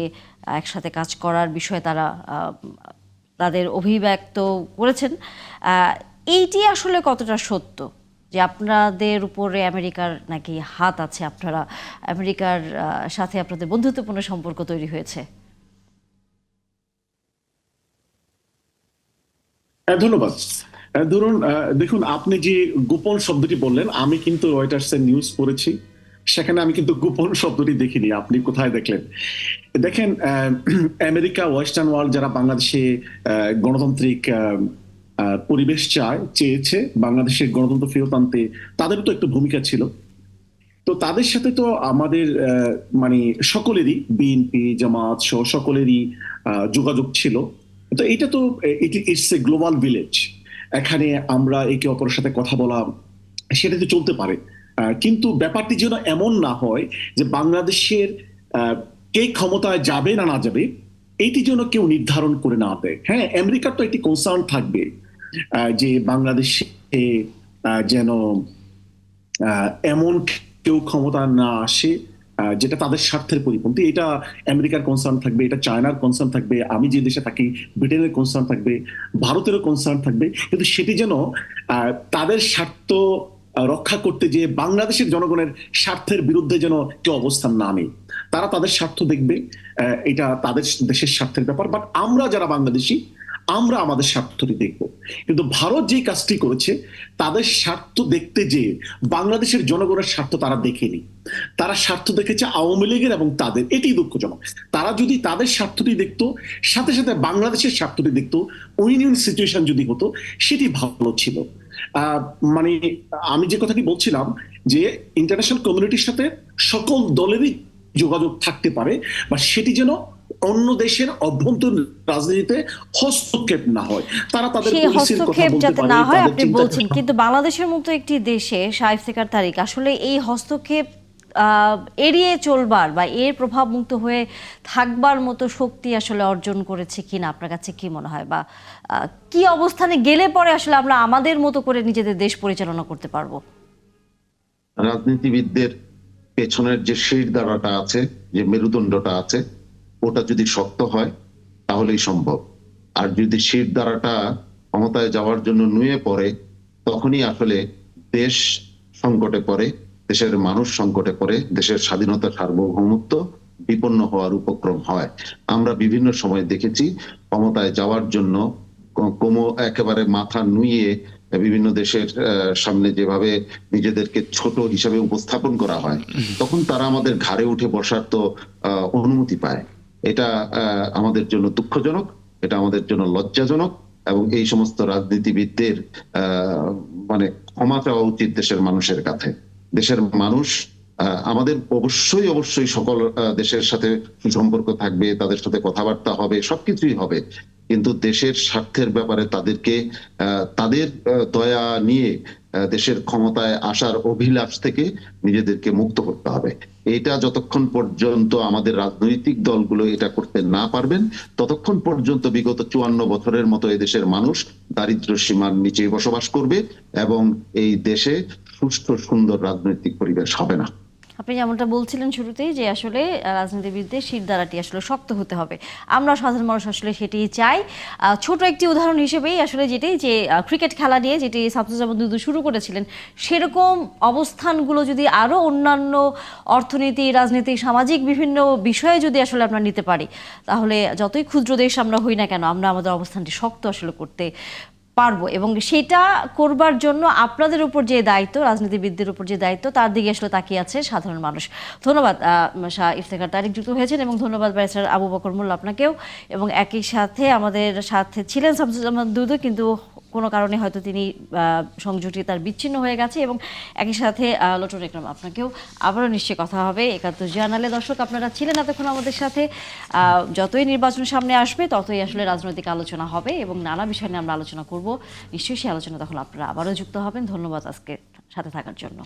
একসাথে কাজ করার বিষয়ে তারা তাদের অভিব্যক্ত করেছেন। এইটি আসলে কতটা সত্য যে আপনাদের উপরে আমেরিকার নাকি হাত আছে, আপনারা আমেরিকার সাথে আপনাদের বন্ধুত্বপূর্ণ সম্পর্ক তৈরি হয়েছে? ধন্যবাদ। ধরুন, দেখুন, আপনি যে গোপন শব্দটি বললেন, আমি কিন্তু রয়টার্সের নিউজ পড়েছি, সেখানে আমি কিন্তু গোপন শব্দটি দেখিনি। আপনি কোথায় দেখলেন? দেখেন, আমেরিকা, ওয়েস্টার্ন ওয়ার্ল্ড যারা বাংলাদেশে গণতান্ত্রিক পরিবেশ চেয়েছে, বাংলাদেশের গণতন্ত্র ফেরত আনতে তাদেরও তো একটু ভূমিকা ছিল। তো তাদের সাথে তো আমাদের মানে সকলেরই, বিএনপি, জামাত সহ সকলেরই যোগাযোগ ছিল। তো এটা তো ইটস এ গ্লোবাল ভিলেজ, এখানে আমরা একে অপরের সাথে কথা বলা সেটা তো চলতে পারে, কিন্তু ব্যাপারটি যেন এমন না হয় যে বাংলাদেশের কে ক্ষমতায় যাবে না না যাবে এইটি যেন কেউ নির্ধারণ করে না দেয়। হ্যাঁ, আমেরিকার তো একটি কনসার্ন থাকবে যে বাংলাদেশে যেন এমন কেউ ক্ষমতা না আসে যেটা তাদের স্বার্থের পরিপন্থী। এটা আমেরিকার কনসার্ন থাকবে, এটা চায়নার কনসার্ন থাকবে, আমি যে দেশে থাকি ব্রিটেনের কনসার্ন থাকবে, ভারতেরও কনসার্ন থাকবে, কিন্তু সেটি যেন তাদের স্বার্থ রক্ষা করতে যে বাংলাদেশের জনগণের স্বার্থের বিরুদ্ধে যেন কেউ অবস্থান না নেই। তারা তাদের স্বার্থ দেখবে, এটা তাদের দেশের স্বার্থের ব্যাপার। বাট আমরা যারা বাংলাদেশি, আমরা আমাদের স্বার্থটি দেখব। কিন্তু ভারত যে কাজটি করেছে, তাদের স্বার্থ দেখতে যে বাংলাদেশের জনগণের স্বার্থ তারা দেখেনি, তারা স্বার্থ দেখেছে আওয়ামী লীগের এবং তাদের। এটি দুঃখজনক। তারা যদি তাদের স্বার্থটি দেখতো, সাথে সাথে বাংলাদেশের স্বার্থটি দেখতো, উইন উইন সিচুয়েশন যদি হতো, সেটি ভালো ছিল। মানে আমি যে কথাটি বলছিলাম যে ইন্টারন্যাশনাল কমিউনিটির সাথে সকল দলেরই যোগাযোগ থাকতে পারে, বা সেটি যেন অন্য দেশের অভ্যন্তরীণ রাজনীতিতে হস্তক্ষেপ না হয়। তারা তাদের হস্তক্ষেপ যাতে না হয় আপনি বলছেন, কিন্তু বাংলাদেশের মতো একটি দেশে সাইফ সেকার তারিক আসলে এই হস্তক্ষেপ এড়িয়ে চলবার বা এর প্রভাব মুক্ত হয়ে থাকবার মতো শক্তি আসলে অর্জন করেছে কিনা, আপনার কাছে কি মনে হয়? বা কি অবস্থানে গেলে পরে আসলে আমরা আমাদের মতো করে নিজেদের দেশ পরিচালনা করতে পারবো? রাজনীতিবিদদের পেছনের যে শির দ্বারাটা আছে, যে মেরুদণ্ডটা আছে, ওটা যদি শক্ত হয় তাহলেই সম্ভব। আর যদি শির দ্বারাটা ক্ষমতায় যাওয়ার জন্য নুয়ে পড়ে, তখনই আসলে দেশ সংকটে পড়ে, দেশের মানুষ সংকটে পড়ে, দেশের স্বাধীনতা সার্বভৌমত্ব বিপন্ন হওয়ার উপক্রম হয়। আমরা বিভিন্ন সময় দেখেছি ক্ষমতায় যাওয়ার জন্য একেবারে মাথা নুইয়ে বিভিন্ন দেশের সামনে যেভাবে নিজেদেরকে ছোট হিসাবে উপস্থাপন করা হয়, তখন তারা আমাদের ঘাড়ে উঠে বসার তো অনুমতি পায়। এটা আমাদের জন্য দুঃখজনক, এটা আমাদের জন্য লজ্জাজনক, এবং এই সমস্ত রাজনীতিবিদদের মানে ক্ষমা চাওয়া উচিত দেশের মানুষের কাছে। দেশের মানুষ, আমাদের অবশ্যই অবশ্যই সকল দেশের সাথে সম্পর্ক থাকবে, তাদের সাথে কথাবার্তা হবে, সবকিছুই হবে, কিন্তু দেশের স্বার্থের ব্যাপারে তাদেরকে তাদের দয়া নিয়ে দেশের ক্ষমতায় আসার অভিলাষ থেকে নিজেদেরকে মুক্ত করতে হবে। এটা যতক্ষণ পর্যন্ত আমাদের রাজনৈতিক দলগুলো এটা করতে না পারবেন, ততক্ষণ পর্যন্ত বিগত 54 বছরের মতো এদেশের মানুষ দারিদ্র্য সীমার নিচে বসবাস করবে এবং এই দেশে সুষ্ঠু সুন্দর রাজনৈতিক পরিবেশ হবে না। আপনি যেমনটা বলছিলেন শুরুতেই যে আসলে রাজনীতিবিদদের শিরদাঁড়াটি আসলে শক্ত হতে হবে, আমরা সাধারণ মানুষ আসলে সেটাই চাই। ছোট একটি উদাহরণ হিসেবেই আসলে যেটি যে ক্রিকেট খেলা নিয়ে যেটি শামসুজ্জামান দুদু শুরু করেছিলেন, সেরকম অবস্থানগুলো যদি আরও অন্যান্য অর্থনীতি, রাজনীতি, সামাজিক বিভিন্ন বিষয়ে যদি আসলে আমরা নিতে পারি, তাহলে যতই ক্ষুদ্র দেশ আমরা হই না কেন, আমরা আমাদের অবস্থানটি শক্ত আসলে করতে পারবো। এবং সেটা করবার জন্য আপনাদের উপর যে দায়িত্ব, রাজনীতিবিদদের উপর যে দায়িত্ব, তার দিকে আসলে তাকিয়ে আছে সাধারণ মানুষ। ধন্যবাদ শাহ ইফতেখার তারিক যুক্ত হয়েছেন, এবং ধন্যবাদ ব্যারিস্টার আবু বকর মোল্লা আপনাকেও। এবং একই সাথে আমাদের সাথে ছিলেন শামসুজ্জামান দুদু, কিন্তু কোনো কারণে হয়তো তিনি সংযোগটি তার বিচ্ছিন্ন হয়ে গেছে। এবং একই সাথে লটন একরাম, আপনাকেও আবারও নিশ্চয়ই কথা হবে একাত্তর জানালে। দর্শক, আপনারা ছিলেন এতক্ষণ আমাদের সাথে। যতই নির্বাচন সামনে আসবে, ততই আসলে রাজনৈতিক আলোচনা হবে এবং নানা বিষয় নিয়ে আমরা আলোচনা করব। নিশ্চয়ই সেই আলোচনা তখন আপনারা আবারও যুক্ত হবেন। ধন্যবাদ আজকে সাথে থাকার জন্য।